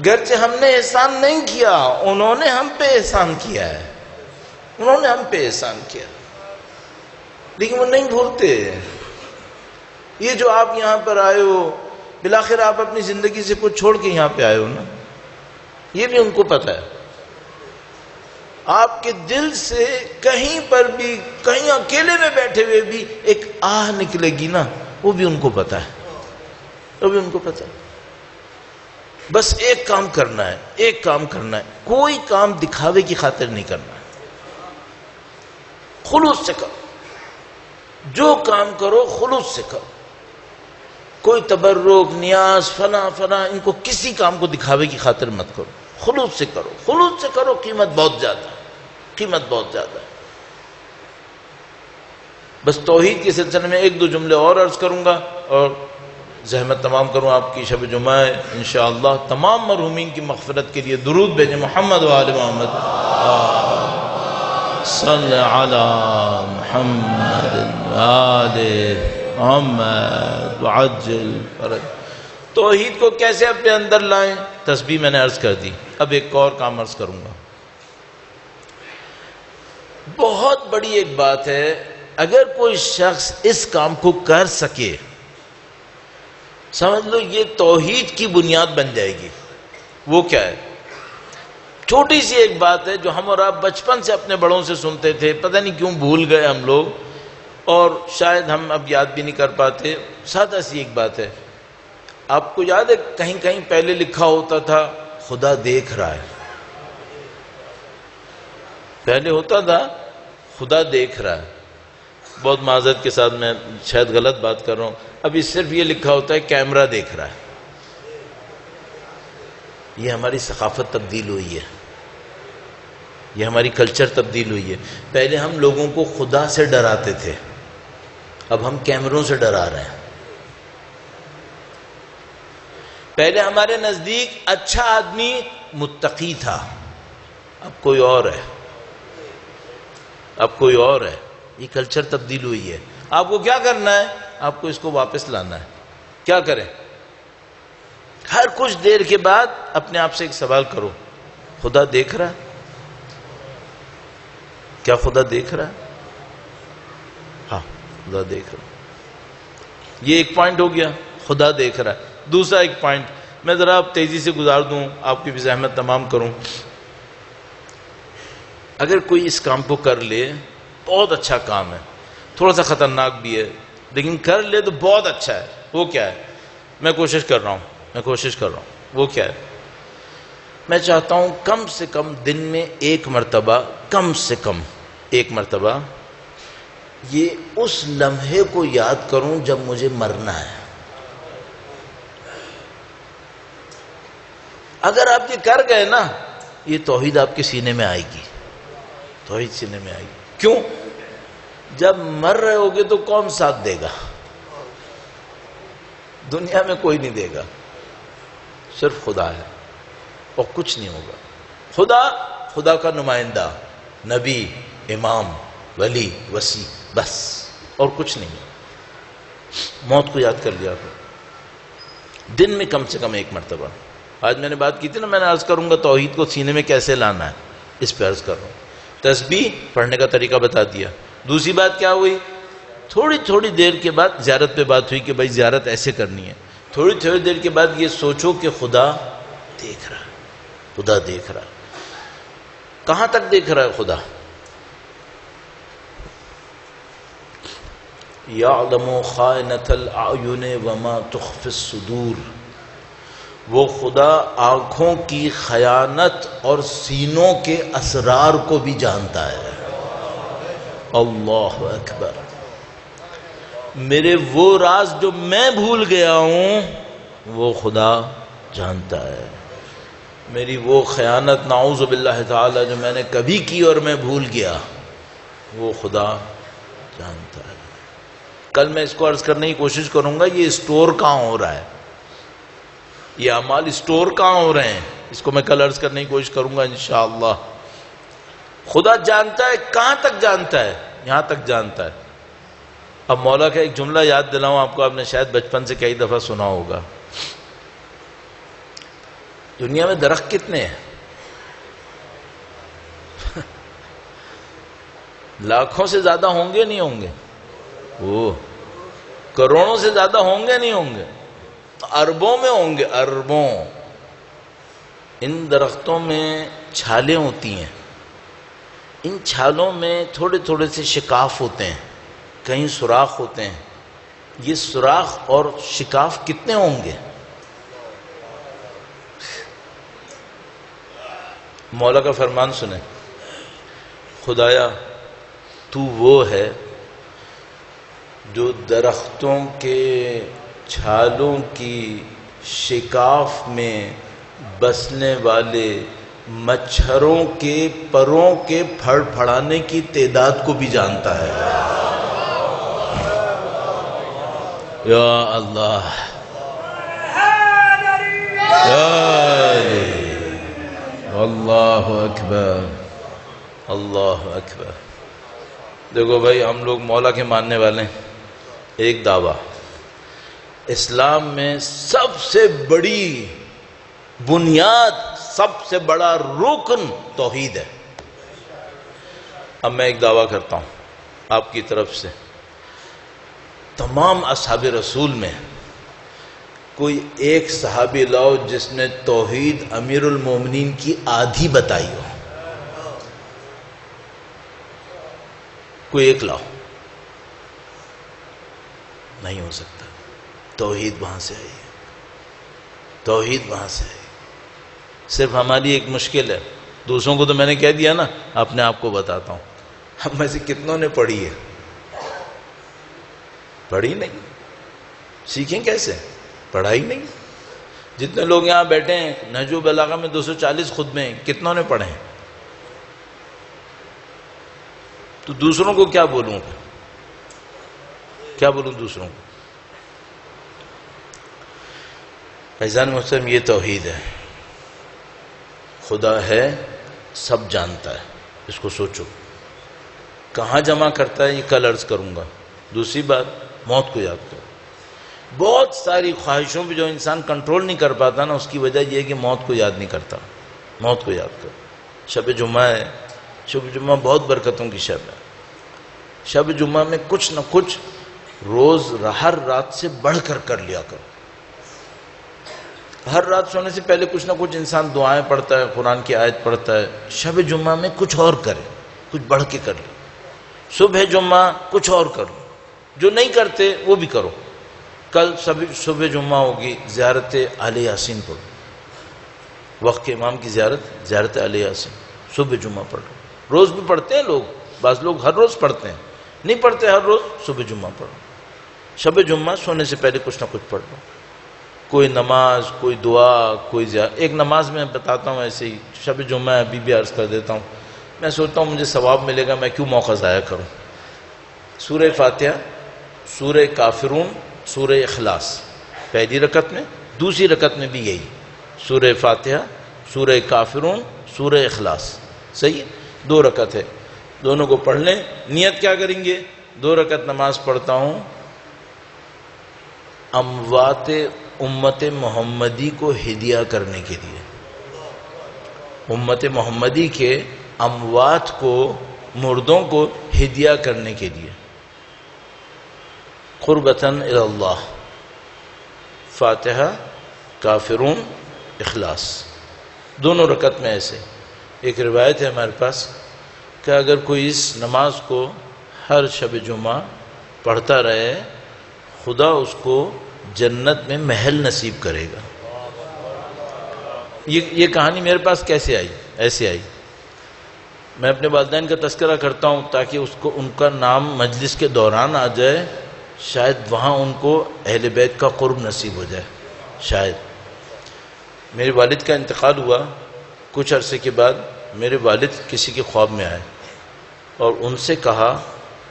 S1: گرچہ ہم نے احسان نہیں کیا، انہوں نے ہم پہ احسان کیا ہے، انہوں نے ہم پہ احسان کیا، لیکن وہ نہیں بھولتے. یہ جو آپ یہاں پر آئے ہو، بالآخر آپ اپنی زندگی سے کچھ چھوڑ کے یہاں پہ آئے ہو نا، یہ بھی ان کو پتہ ہے. آپ کے دل سے کہیں پر بھی، کہیں اکیلے میں بیٹھے ہوئے بھی ایک آہ نکلے گی نا، وہ بھی ان کو پتہ ہے، وہ بھی ان کو پتہ ہے. بس ایک کام کرنا ہے، ایک کام کرنا ہے، کوئی کام دکھاوے کی خاطر نہیں کرنا ہے، خلوص سے کرو. جو کام کرو خلوص سے کرو. کوئی تبرک، نیاز، فلاں فلاں، ان کو کسی کام کو دکھاوے کی خاطر مت کرو. خلوص سے کرو، خلوص سے کرو. قیمت بہت زیادہ ہے، قیمت بہت زیادہ ہے. بس توحید کے سلسلے میں 1-2 جملے اور عرض کروں گا اور زحمت تمام کروں. آپ کی شب جمعہ ہے انشاءاللہ. تمام مرحومین کی مغفرت کے لیے درود بھیجیں. محمد و آل محمد صلی علی محمد آل محمد وعجل فرج. توحید کو کیسے اپنے اندر لائیں؟ تسبیح میں نے عرض کر دی. اب ایک اور کام عرض کروں گا. بہت بڑی ایک بات ہے، اگر کوئی شخص اس کام کو کر سکے، سمجھ لو یہ توحید کی بنیاد بن جائے گی. وہ کیا ہے؟ چھوٹی سی ایک بات ہے جو ہم اور آپ بچپن سے اپنے بڑوں سے سنتے تھے، پتہ نہیں کیوں بھول گئے ہم لوگ، اور شاید ہم اب یاد بھی نہیں کر پاتے. سادہ سی ایک بات ہے. آپ کو یاد ہے کہیں کہیں پہلے لکھا ہوتا تھا خدا دیکھ رہا ہے. پہلے ہوتا تھا خدا دیکھ رہا ہے. بہت معذرت کے ساتھ میں شاید غلط بات کر رہا ہوں. ابھی صرف یہ لکھا ہوتا ہے کیمرہ دیکھ رہا ہے. یہ ہماری ثقافت تبدیل ہوئی ہے، یہ ہماری کلچر تبدیل ہوئی ہے. پہلے ہم لوگوں کو خدا سے ڈراتے تھے، اب ہم کیمروں سے ڈرا رہے ہیں. پہلے ہمارے نزدیک اچھا آدمی متقی تھا، اب کوئی اور ہے، اب کوئی اور ہے. یہ کلچر تبدیل ہوئی ہے. آپ کو کیا کرنا ہے؟ آپ کو اس کو واپس لانا ہے. کیا کریں؟ ہر کچھ دیر کے بعد اپنے آپ سے ایک سوال کرو، خدا دیکھ رہا ہے؟ کیا خدا دیکھ رہا ہے؟ ہاں خدا دیکھ رہا ہے. یہ ایک پوائنٹ ہو گیا، خدا دیکھ رہا ہے. دوسرا ایک پوائنٹ میں ذرا تیزی سے گزار دوں، آپ کی بھی زحمت تمام کروں. اگر کوئی اس کام کو کر لے، بہت اچھا کام ہے، تھوڑا سا خطرناک بھی ہے، لیکن کر لے تو بہت اچھا ہے. وہ کیا ہے؟ میں کوشش کر رہا ہوں. وہ کیا ہے؟ میں چاہتا ہوں کم سے کم دن میں 1 مرتبہ، کم سے کم 1 مرتبہ یہ اس لمحے کو یاد کروں جب مجھے مرنا ہے. اگر آپ یہ کر گئے نا، یہ توحید آپ کے سینے میں آئے گی، توحید سینے میں آئے گی. کیوں؟ جب مر رہے ہوگے تو کون ساتھ دے گا؟ دنیا میں کوئی نہیں دے گا، صرف خدا ہے اور کچھ نہیں ہوگا. خدا کا نمائندہ، نبی، امام، ولی، وصی، بس اور کچھ نہیں. موت کو یاد کر لیا کرو دن میں کم سے کم 1 مرتبہ. آج میں نے بات کی تھی نا، میں نے عرض کروں گا توحید کو سینے میں کیسے لانا ہے، اس پہ عرض کر رہا ہوں. تسبیح پڑھنے کا طریقہ بتا دیا. دوسری بات کیا ہوئی؟ تھوڑی دیر کے بعد زیارت پہ بات ہوئی کہ بھائی زیارت ایسے کرنی ہے. تھوڑی دیر کے بعد یہ سوچو کہ خدا دیکھ رہا ہے، خدا دیکھ رہا ہے. کہاں تک دیکھ رہا ہے خدا؟ یعلم خائنۃ الاعین وما تخفی الصدور. وہ خدا آنکھوں کی خیانت اور سینوں کے اسرار کو بھی جانتا ہے. اللہ اکبر. میرے وہ راز جو میں بھول گیا ہوں وہ خدا جانتا ہے. میری وہ خیانت نعوذ باللہ تعالی جو میں نے کبھی کی اور میں بھول گیا، وہ خدا جانتا ہے. کل میں اس کو عرض کرنے کی کوشش کروں گا یہ اسٹور کہاں ہو رہا ہے، یہ اعمال اسٹور کہاں ہو رہے ہیں، اس کو میں کل عرض کرنے کی کوشش کروں گا انشاءاللہ. خدا جانتا ہے. کہاں تک جانتا ہے؟ یہاں تک جانتا ہے. اب مولا کا ایک جملہ یاد دلاؤں آپ کو، آپ نے شاید بچپن سے کئی دفعہ سنا ہوگا. دنیا میں درخت کتنے ہیں؟ لاکھوں سے زیادہ ہوں گے نہیں ہوں گے؟ کروڑوں سے زیادہ ہوں گے نہیں ہوں گے؟ اربوں میں ہوں گے، اربوں. ان درختوں میں چھالیں ہوتی ہیں، ان چھالوں میں تھوڑے سے شکاف ہوتے ہیں، کہیں سوراخ ہوتے ہیں. یہ سوراخ اور شکاف کتنے ہوں گے؟ مولا کا فرمان سنیں، خدایا تو وہ ہے جو درختوں کے چھالوں کی شکاف میں بسنے والے مچھروں کے پروں کے پھڑ پھڑانے کی تعداد کو بھی جانتا ہے. یا اللہ، اللہ اکبر، اللہ اکبر. دیکھو بھائی، ہم لوگ مولا کے ماننے والے ہیں. ایک دعویٰ، اسلام میں سب سے بڑی بنیاد، سب سے بڑا رکن توحید ہے. اب میں ایک دعویٰ کرتا ہوں آپ کی طرف سے، تمام اصحاب رسول میں کوئی ایک صحابی لاؤ جس نے توحید امیر المومنین کی آدھی بتائی ہو. کوئی ایک لاؤ. نہیں ہو سکتا. توحید وہاں سے آئی ہے، توحید وہاں سے آئی. صرف ہماری ایک مشکل ہے، دوسروں کو تو میں نے کہہ دیا نا، اپنے آپ کو بتاتا ہوں. ہم میں سے کتنوں نے پڑھی ہے؟ پڑھی نہیں. سیکھیں کیسے؟ پڑھائی نہیں. جتنے لوگ یہاں بیٹھے ہیں نہج البلاغہ میں 240 خطبے ہیں، کتنوں نے پڑھے ہیں؟ تو دوسروں کو کیا بولوں؟ کیا بولوں دوسروں کو؟ فیضان محترم، یہ توحید ہے. خدا ہے، سب جانتا ہے. اس کو سوچو کہاں جمع کرتا ہے، یہ کل عرض کروں گا. دوسری بات، موت کو یاد کرو. بہت ساری خواہشوں پہ جو انسان کنٹرول نہیں کر پاتا نا، اس کی وجہ یہ ہے کہ موت کو یاد نہیں کرتا. موت کو یاد کرو. شب جمعہ ہے، شب جمعہ بہت برکتوں کی شب ہے. شب جمعہ میں کچھ نہ کچھ روز ہر رات سے بڑھ کر لیا کرو. ہر رات سونے سے پہلے کچھ نہ کچھ انسان دعائیں پڑھتا ہے، قرآن کی آیت پڑھتا ہے. شب جمعہ میں کچھ اور کرے، کچھ بڑھ کے کر لے. صبح جمعہ کچھ اور کرو، جو نہیں کرتے وہ بھی کرو. کل صبح جمعہ ہوگی، زیارت اہل یاسین پڑھو. وقت کے امام کی زیارت اہل یاسین صبح جمعہ پڑھو. روز بھی پڑھتے ہیں لوگ، بعض لوگ ہر روز پڑھتے ہیں، نہیں پڑھتے ہر روز، صبح جمعہ پڑھو. شب جمعہ سونے سے پہلے کچھ نہ کچھ پڑھ لو. کوئی نماز، کوئی دعا، کوئی ایک نماز میں بتاتا ہوں ایسے ہی، شب جمعہ ابھی بھی عرض کر دیتا ہوں، میں سوچتا ہوں مجھے ثواب ملے گا، میں کیوں موقع ضائع کروں؟ سورہ فاتحہ، سورہ کافرون، سورہ اخلاص، پہلی رکعت میں، دوسری رکعت میں بھی یہی، سورہ فاتحہ، سورہ کافرون، سورہ اخلاص، صحیح ہے؟ 2 رکعت ہے، دونوں کو پڑھ لیں۔ نیت کیا کریں گے؟ 2 رکعت نماز پڑھتا ہوں اموات امت محمدی کو ہدیہ کرنے کے لیے، امت محمدی کے اموات کو، مردوں کو ہدیہ کرنے کے لیے، قربتاً الی اللہ، فاتحہ، کافرون، اخلاص، دونوں رکعت میں ایسے۔ ایک روایت ہے ہمارے پاس کہ اگر کوئی اس نماز کو ہر شب جمعہ پڑھتا رہے، خدا اس کو جنت میں محل نصیب کرے گا۔ یہ کہانی میرے پاس کیسے آئی؟ ایسے آئی، میں اپنے والدین کا تذکرہ کرتا ہوں تاکہ اس کو ان کا نام مجلس کے دوران آ جائے، شاید وہاں ان کو اہل بیت کا قرب نصیب ہو جائے۔ شاید میرے والد کا انتقال ہوا، کچھ عرصے کے بعد میرے والد کسی کے خواب میں آئے اور ان سے کہا،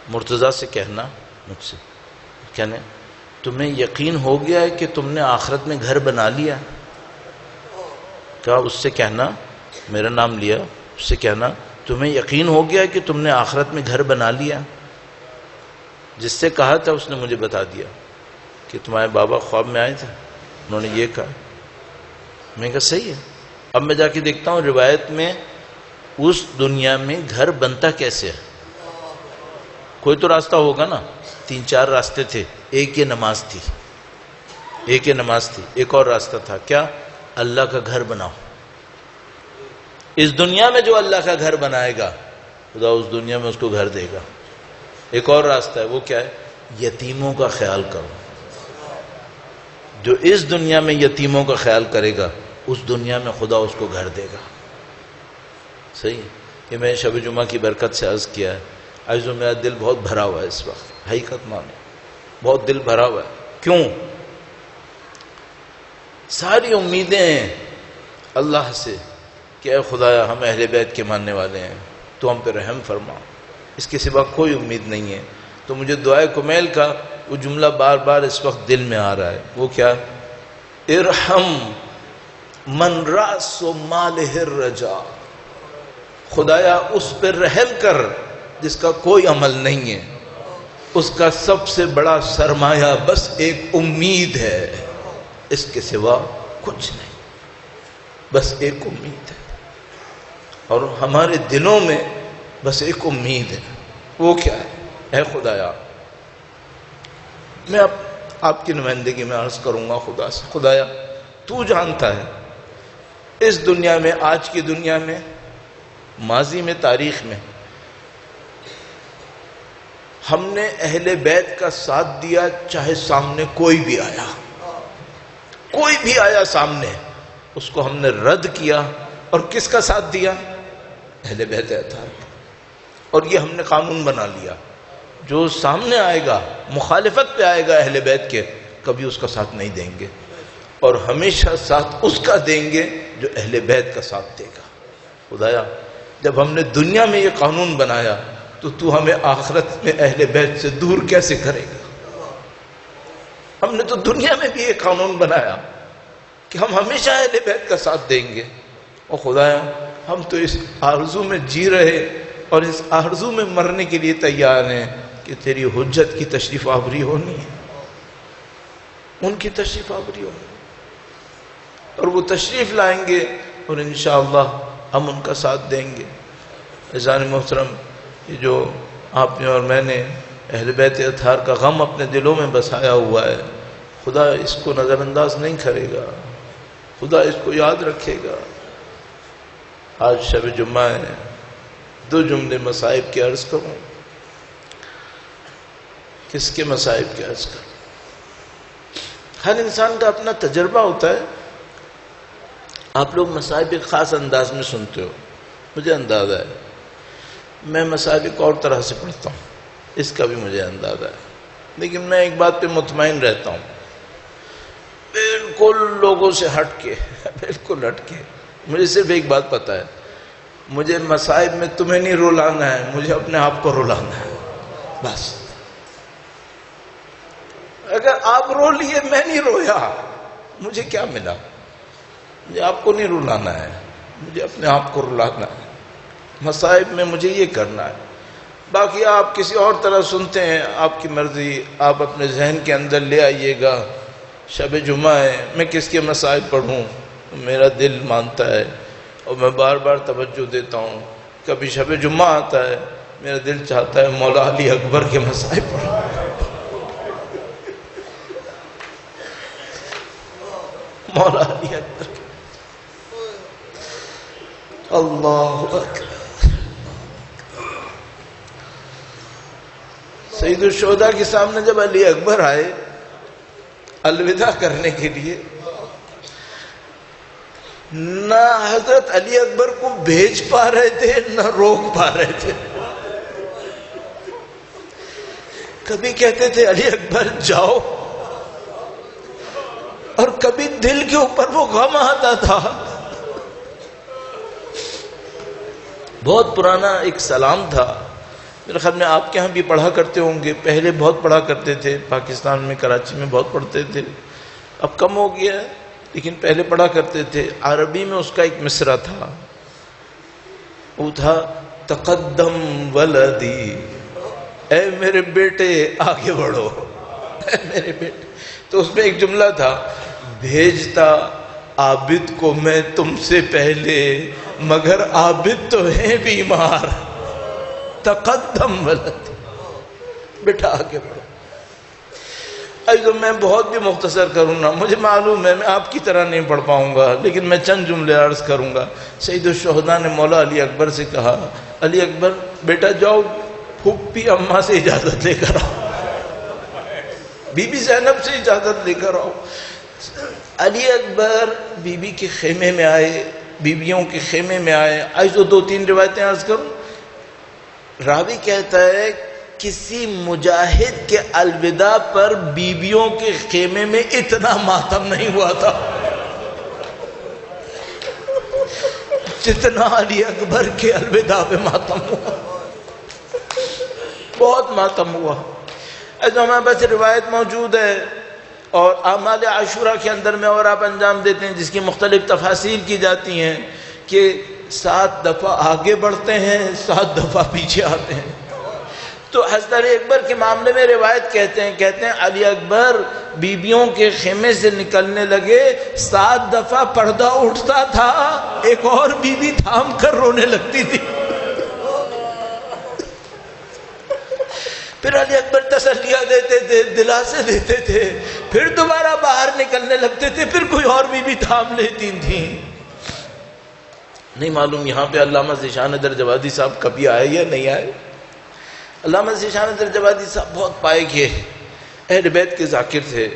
S1: مرتضیٰ سے کہنا، مجھ سے کہنے، تمہیں یقین ہو گیا ہے کہ تم نے آخرت میں گھر بنا لیا؟ کہا اس سے کہنا، میرا نام لیا، اس سے کہنا تمہیں یقین ہو گیا ہے کہ تم نے آخرت میں گھر بنا لیا؟ جس سے کہا تھا اس نے مجھے بتا دیا کہ تمہارے بابا خواب میں آئے تھے، انہوں نے یہ کہا۔ میں کہا صحیح ہے۔ اب میں جا کے دیکھتا ہوں روایت میں اس دنیا میں گھر بنتا کیسے ہے، کوئی تو راستہ ہوگا نا، 3-4 راستے تھے، ایک یہ نماز تھی، ایک یہ نماز تھی، ایک اور راستہ تھا، کیا؟ اللہ کا گھر بناؤ۔ اس دنیا میں جو اللہ کا گھر بنائے گا، خدا اس دنیا میں اس کو گھر دے گا۔ ایک اور راستہ ہے، وہ کیا ہے؟ یتیموں کا خیال کرو۔ جو اس دنیا میں یتیموں کا خیال کرے گا، اس دنیا میں خدا اس کو گھر دے گا۔ صحیح ہے کہ میں شب جمعہ کی برکت سے عرض کیا ہے، عزیزو میرا دل بہت بھرا ہوا ہے اس وقت، حقیقت مانو بہت دل بھرا ہوا ہے۔ کیوں؟ ساری امیدیں ہیں اللہ سے کہ اے خدایا ہم اہل بیت کے ماننے والے ہیں، تو ہم پہ رحم فرما، اس کے سوا کوئی امید نہیں ہے۔ تو مجھے دعائے کمیل کا وہ جملہ بار بار اس وقت دل میں آ رہا ہے، وہ کیا؟ ارحم من راس مالہ الرجا، خدایا اس پہ رحم کر جس کا کوئی عمل نہیں ہے، اس کا سب سے بڑا سرمایہ بس ایک امید ہے، اس کے سوا کچھ نہیں، بس ایک امید ہے۔ اور ہمارے دلوں میں بس ایک امید ہے، وہ کیا ہے؟ اے خدایا، میں اب آپ کی نمائندگی میں عرض کروں گا خدا سے، خدایا تو جانتا ہے اس دنیا میں، آج کی دنیا میں، ماضی میں، تاریخ میں، ہم نے اہل بیت کا ساتھ دیا، چاہے سامنے کوئی بھی آیا، کوئی بھی آیا سامنے، اس کو ہم نے رد کیا، اور کس کا ساتھ دیا؟ اہل بیت اطہار۔ اور یہ ہم نے قانون بنا لیا، جو سامنے آئے گا، مخالفت پہ آئے گا اہل بیت کے، کبھی اس کا ساتھ نہیں دیں گے، اور ہمیشہ ساتھ اس کا دیں گے جو اہل بیت کا ساتھ دے گا۔ خدایا جب ہم نے دنیا میں یہ قانون بنایا تو ہمیں آخرت میں اہل بیت سے دور کیسے کرے گا؟ ہم نے تو دنیا میں بھی یہ قانون بنایا کہ ہم ہمیشہ اہل بیت کا ساتھ دیں گے، اور خدایا ہم تو اس آرزو میں جی رہے اور اس آرزو میں مرنے کے لیے تیار ہیں کہ تیری حجت کی تشریف آوری ہونی ہے، ان کی تشریف آوری ہونی ہے، اور وہ تشریف لائیں گے اور انشاءاللہ ہم ان کا ساتھ دیں گے۔ عزیزان محترم، یہ جو آپ نے اور میں نے اہل بیت اطہار کا غم اپنے دلوں میں بسایا ہوا ہے، خدا اس کو نظر انداز نہیں کرے گا، خدا اس کو یاد رکھے گا۔ آج شب جمعہ ہے، 2 جملے مصائب کے عرض کروں۔ کس کے مصائب کے عرض کروں؟ ہر انسان کا اپنا تجربہ ہوتا ہے۔ آپ لوگ مصائب ایک خاص انداز میں سنتے ہو، مجھے اندازہ ہے، میں مصائب ایک اور طرح سے پڑھتا ہوں، اس کا بھی مجھے اندازہ ہے، لیکن میں ایک بات پہ مطمئن رہتا ہوں، بالکل لوگوں سے ہٹ کے، بالکل ہٹ کے. مجھے صرف ایک بات پتہ ہے، مجھے مصائب میں تمہیں نہیں رلانا ہے، مجھے اپنے آپ کو رلانا ہے بس. اگر آپ رو لیے میں نہیں رویا، مجھے کیا ملا؟ مجھے آپ کو نہیں رلانا ہے، مجھے اپنے آپ کو رلانا ہے. مصائب میں مجھے یہ کرنا ہے. باقی آپ کسی اور طرح سنتے ہیں، آپ کی مرضی. آپ اپنے ذہن کے اندر لے آئیے گا. شب جمعہ ہے، میں کس کے مصائب پڑھوں؟ میرا دل مانتا ہے اور میں بار بار توجہ دیتا ہوں. کبھی شب جمعہ آتا ہے، میرا دل چاہتا ہے مولا علی اکبر کے مصائب پڑھوں. مولا علی اکبر. اللہ اکبر. سید الشہداء کے سامنے جب علی اکبر آئے الوداع کرنے کے لیے، نہ حضرت علی اکبر کو بھیج پا رہے تھے نہ روک پا رہے تھے. کبھی کہتے تھے علی اکبر جاؤ، اور کبھی دل کے اوپر وہ غم آتا تھا. بہت پرانا ایک سلام تھا، میرے خیال میں آپ کے ہاں بھی پڑھا کرتے ہوں گے. پہلے بہت پڑھا کرتے تھے، پاکستان میں کراچی میں بہت پڑھتے تھے. اب کم ہو گیا ہے، لیکن پہلے پڑھا کرتے تھے. عربی میں اس کا ایک مصرع تھا، وہ تھا تقدم ولدی، اے میرے بیٹے آگے بڑھو، اے میرے بیٹے. تو اس میں ایک جملہ تھا، بھیجتا عابد کو میں تم سے پہلے، مگر عابد تو ہیں بیمار. تقدم ولد، بیٹا آگے بڑھو. میں بہت بھی مختصر کروں نا، مجھے معلوم ہے میں آپ کی طرح نہیں پڑھ پاؤں گا، لیکن میں چند جملے عرض کروں گا. سید الشہداء نے مولا علی اکبر سے کہا، علی اکبر بیٹا جاؤ پھوپھی اماں سے اجازت لے کر آؤ، بی بی زینب سے اجازت لے کر آؤ. علی اکبر بی بی کے خیمے میں آئے، بیویوں کے خیمے میں آئے. آج تو 2-3 روایتیں عرض کروں. راوی کہتا ہے کسی مجاہد کے الوداع پر بیویوں کے خیمے میں اتنا ماتم نہیں ہوا تھا جتنا علی اکبر کے الوداع پہ ماتم ہوا. بہت ماتم ہوا. ایسا ہمارے پاس روایت موجود ہے، اور اعمال عاشورہ کے اندر میں اور آپ انجام دیتے ہیں، جس کی مختلف تفاصیل کی جاتی ہیں کہ 7 دفعہ آگے بڑھتے ہیں، 7 دفعہ پیچھے آتے ہیں. تو حضرت علی اکبر کے معاملے میں روایت کہتے ہیں علی اکبر بیویوں کے خیمے سے نکلنے لگے، 7 دفعہ پردہ اٹھتا تھا، ایک اور بیوی تھام کر رونے لگتی تھی. پھر علی اکبر تسلیہ دیتے تھے، دلاسے دیتے تھے، پھر دوبارہ باہر نکلنے لگتے تھے، پھر کوئی اور بیوی تھام لیتی تھیں. نہیں معلوم یہاں پہ علامہ ذیشان درجوادی صاحب کبھی آئے یا نہیں آئے. علامہ ذیشان درجوادی صاحب بہت پائے گئے اہل بیت کے ذاکر تھے.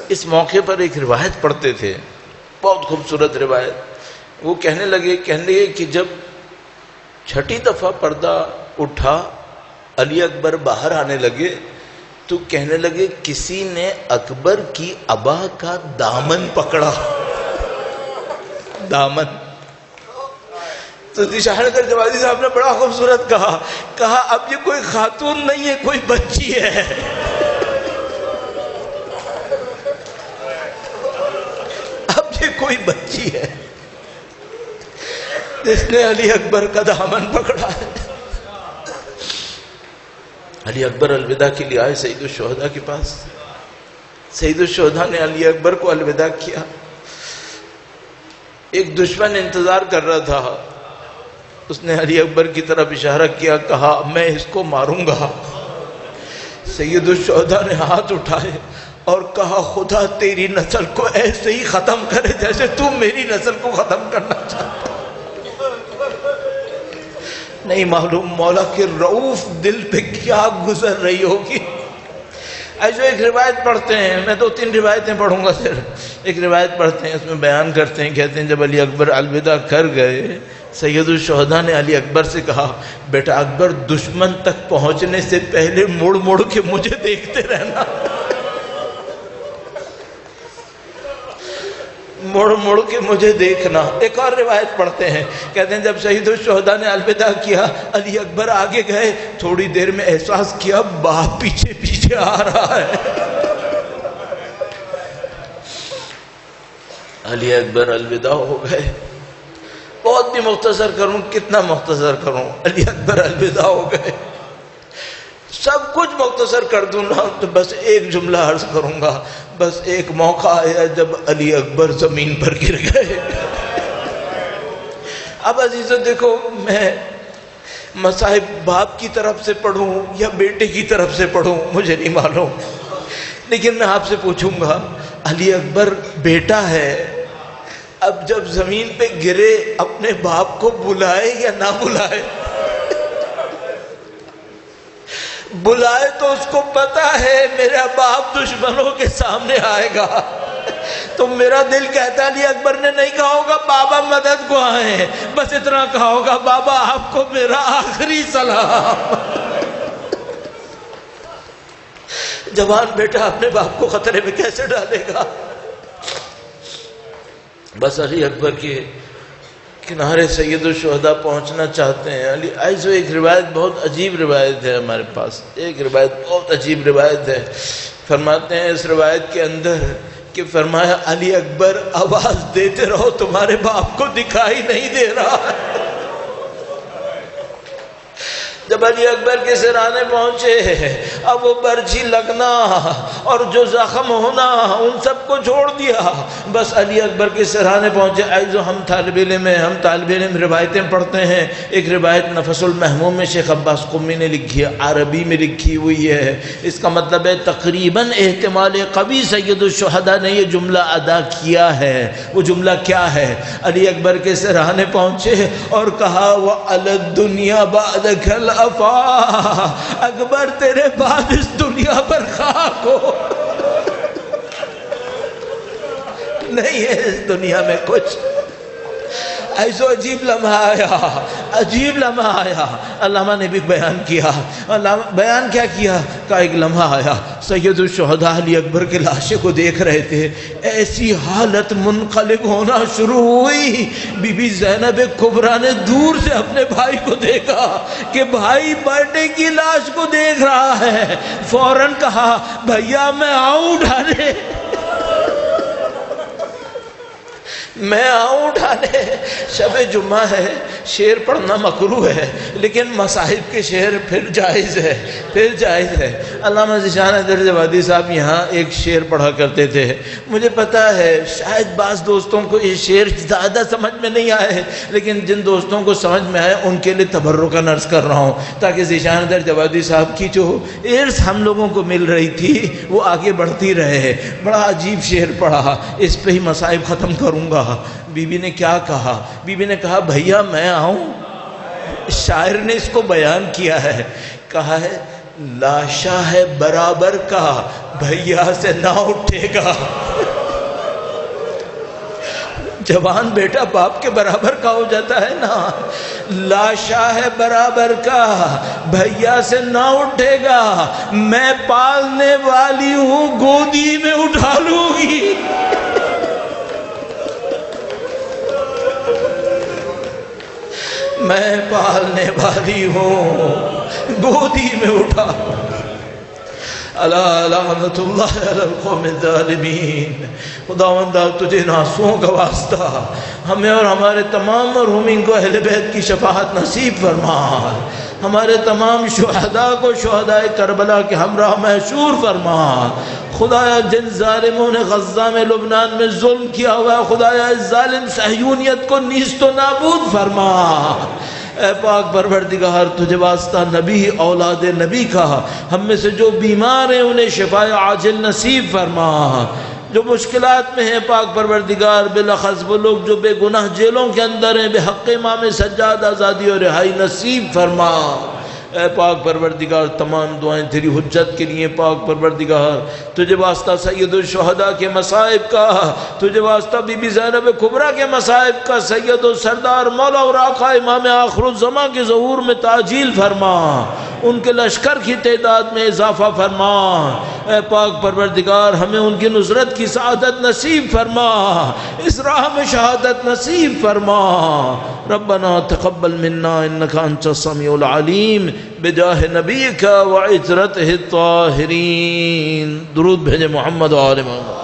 S1: اس موقع پر ایک روایت پڑھتے تھے، بہت خوبصورت روایت. وہ کہنے لگے کہ جب 6ٹھی دفعہ پردہ اٹھا، علی اکبر باہر آنے لگے تو کہنے لگے کسی نے اکبر کی ابا کا دامن پکڑا. دامن. تو ذیشان درجوادی صاحب نے بڑا خوبصورت کہا اب یہ کوئی خاتون نہیں ہے، کوئی بچی ہے. اب یہ کوئی بچی ہے جس نے علی اکبر کا دامن پکڑا ہے. علی اکبر الوداع کے لیے آئے سید الشہداء کے پاس. سید الشہداء نے علی اکبر کو الوداع کیا. ایک دشمن انتظار کر رہا تھا، اس نے علی اکبر کی طرف اشارہ کیا، کہا میں اس کو ماروں گا. سید الشہداء نے ہاتھ اٹھائے اور کہا خدا تیری نسل کو ایسے ہی ختم کرے جیسے تو میری نسل کو ختم کرنا چاہتا. نہیں معلوم مولا کے رؤوف دل پہ کیا گزر رہی ہوگی. ایسے ایک روایت پڑھتے ہیں، میں 2-3 روایتیں پڑھوں گا صرف. ایک روایت پڑھتے ہیں، اس میں بیان کرتے ہیں، کہتے ہیں جب علی اکبر الوداع کر گئے، سید الشہداء نے علی اکبر سے کہا بیٹا اکبر دشمن تک پہنچنے سے پہلے مڑ مڑ کے مجھے دیکھتے رہنا. مڑ مڑ کے مجھے دیکھنا۔ ایک اور روایت پڑھتے ہیں، کہتے ہیں جب شہید الشہداء نے الوداع کیا، علی اکبر آگے گئے، تھوڑی دیر میں احساس کیا باپ پیچھے پیچھے آ رہا ہے۔ علی اکبر الوداع ہو گئے۔ بہت بھی مختصر کروں، کتنا مختصر کروں، علی اکبر الوداع ہو گئے۔ سب کچھ مختصر کر دوں نا تو بس ایک جملہ عرض کروں گا، بس ایک موقع آیا جب علی اکبر زمین پر گر گئے۔ اب عزیزو دیکھو، میں مصائب باپ کی طرف سے پڑھوں یا بیٹے کی طرف سے پڑھوں مجھے نہیں معلوم، لیکن میں آپ سے پوچھوں گا، علی اکبر بیٹا ہے، اب جب زمین پہ گرے اپنے باپ کو بلائے یا نہ بلائے؟ بلائے تو اس کو پتا ہے میرا باپ دشمنوں کے سامنے آئے گا، تو میرا دل کہتا ہے علی اکبر نے نہیں کہا ہوگا بابا مدد کو آئے، بس اتنا کہا ہوگا بابا آپ کو میرا آخری سلام۔ جوان بیٹا اپنے باپ کو خطرے میں کیسے ڈالے گا؟ بس علی اکبر کے کنارے سید الشہداء پہنچنا چاہتے ہیں۔ ایسو ایک روایت بہت عجیب روایت ہے ہمارے پاس، ایک روایت بہت عجیب روایت ہے۔ فرماتے ہیں اس روایت کے اندر کہ فرمایا علی اکبر آواز دیتے رہو تمہارے باپ کو دکھائی نہیں دے رہا ہے۔ جب علی اکبر کے سرانے پہنچے، اب وہ برچھی لگنا اور جو زخم ہونا ان سب کو چھوڑ دیا، بس علی اکبر کے سرانے پہنچے۔ ایزو ہم طالب علم روایتیں پڑھتے ہیں۔ ایک روایت نفس المحموم میں شیخ عباس قمی نے لکھی ہے، عربی میں لکھی ہوئی ہے، اس کا مطلب ہے تقریباً احتمال قوی سید الشہداء نے یہ جملہ ادا کیا ہے۔ وہ جملہ کیا ہے؟ علی اکبر کے سرانے پہنچے اور کہا وَعَلَى الدُّنْيَا بَعْدَكَ اکبر تیرے بعد اس دنیا پر خاک ہو، نہیں ہے اس دنیا میں کچھ۔ ایسو عجیب لمحہ آیا، عجیب لمحہ آیا۔ علامہ نے بھی بیان کیا، بیان کیا کیا؟ کہ ایک لمحہ آیا، سید الشہداء علی اکبر کے لاشے کو دیکھ رہے تھے، ایسی حالت منقلب ہونا شروع ہوئی، بی بی زینب کبریٰ نے دور سے اپنے بھائی کو دیکھا کہ بھائی بیٹے کی لاش کو دیکھ رہا ہے، فوراً کہا بھیا میں آؤں اٹھانے، میں آؤں اٹھانے۔ شب جمعہ ہے، شعر پڑھنا مکروہ ہے، لیکن مصاحب کے شعر پھر جائز ہے، پھر جائز ہے۔ علامہ ذیشان حیدر جوادی صاحب یہاں ایک شعر پڑھا کرتے تھے، مجھے پتا ہے شاید بعض دوستوں کو یہ شعر زیادہ سمجھ میں نہیں آئے، لیکن جن دوستوں کو سمجھ میں آئے ان کے لیے تبرکاً عرض کر رہا ہوں تاکہ ذیشان حیدر جوادی صاحب کی جو ارث ہم لوگوں کو مل رہی تھی وہ آگے بڑھتی رہے۔ بڑا عجیب شعر پڑھا، اس پہ ہی مصائب ختم کروں گا۔ بی بی نے کیا کہا؟ بی بی نے کہا بھیا میں آؤں؟ شاعر نے اس کو بیان کیا ہے، کہا ہے لاشا ہے برابر کا بھیا سے نہ اٹھے گا۔ جوان بیٹا باپ کے برابر کا ہو جاتا ہے نا، لاشا ہے برابر کا بھیا سے نہ اٹھے گا، میں پالنے والی ہوں گودی میں اٹھا لوں گی۔ میں پالنے والی ہوں گودی میں اٹھا، الا لعنت اللہ علی القوم الظالمین۔ خداوندہ تجھے ناسوں کا واسطہ ہمیں اور ہمارے تمام مرحومین کو اہل بیت کی شفاعت نصیب فرما، ہمارے تمام شہداء کو شہداء کربلا کے ہمراہ محشور فرما۔ خدایا جن ظالموں نے غزہ میں لبنان میں ظلم کیا ہوا ہے، خدایا اس ظالم صہیونیت کو نیست و نابود فرما۔ اے پاک پروردگار تجھے واسطہ نبی اولاد نبی کا ہم میں سے جو بیمار ہیں انہیں شفاء عاجل نصیب فرما، جو مشکلات میں ہیں پاک پروردگار بالاخص وہ لوگ جو بے گناہ جیلوں کے اندر ہیں، بے حق امام سجاد آزادی اور رہائی نصیب فرما۔ اے پاک پروردگار تمام دعائیں تیری حجت کے لیے پاک پروردگار، تجھے واسطہ سید الشہداء کے مصائب کا، تجھے واسطہ بی بی زینب کبریٰ کے مصائب کا، سید و سردار مولا اور آقا امام آخر الزماں کے ظہور میں تعجیل فرما، ان کے لشکر کی تعداد میں اضافہ فرما۔ اے پاک پروردگار ہمیں ان کی نصرت کی سعادت نصیب فرما، اس راہ میں شہادت نصیب فرما۔ ربنا تقبل منا انک انت السمیع العلیم بجاہ نبیک وعترتہ الطاہرین۔ درود بھیجے محمد و آل محمد۔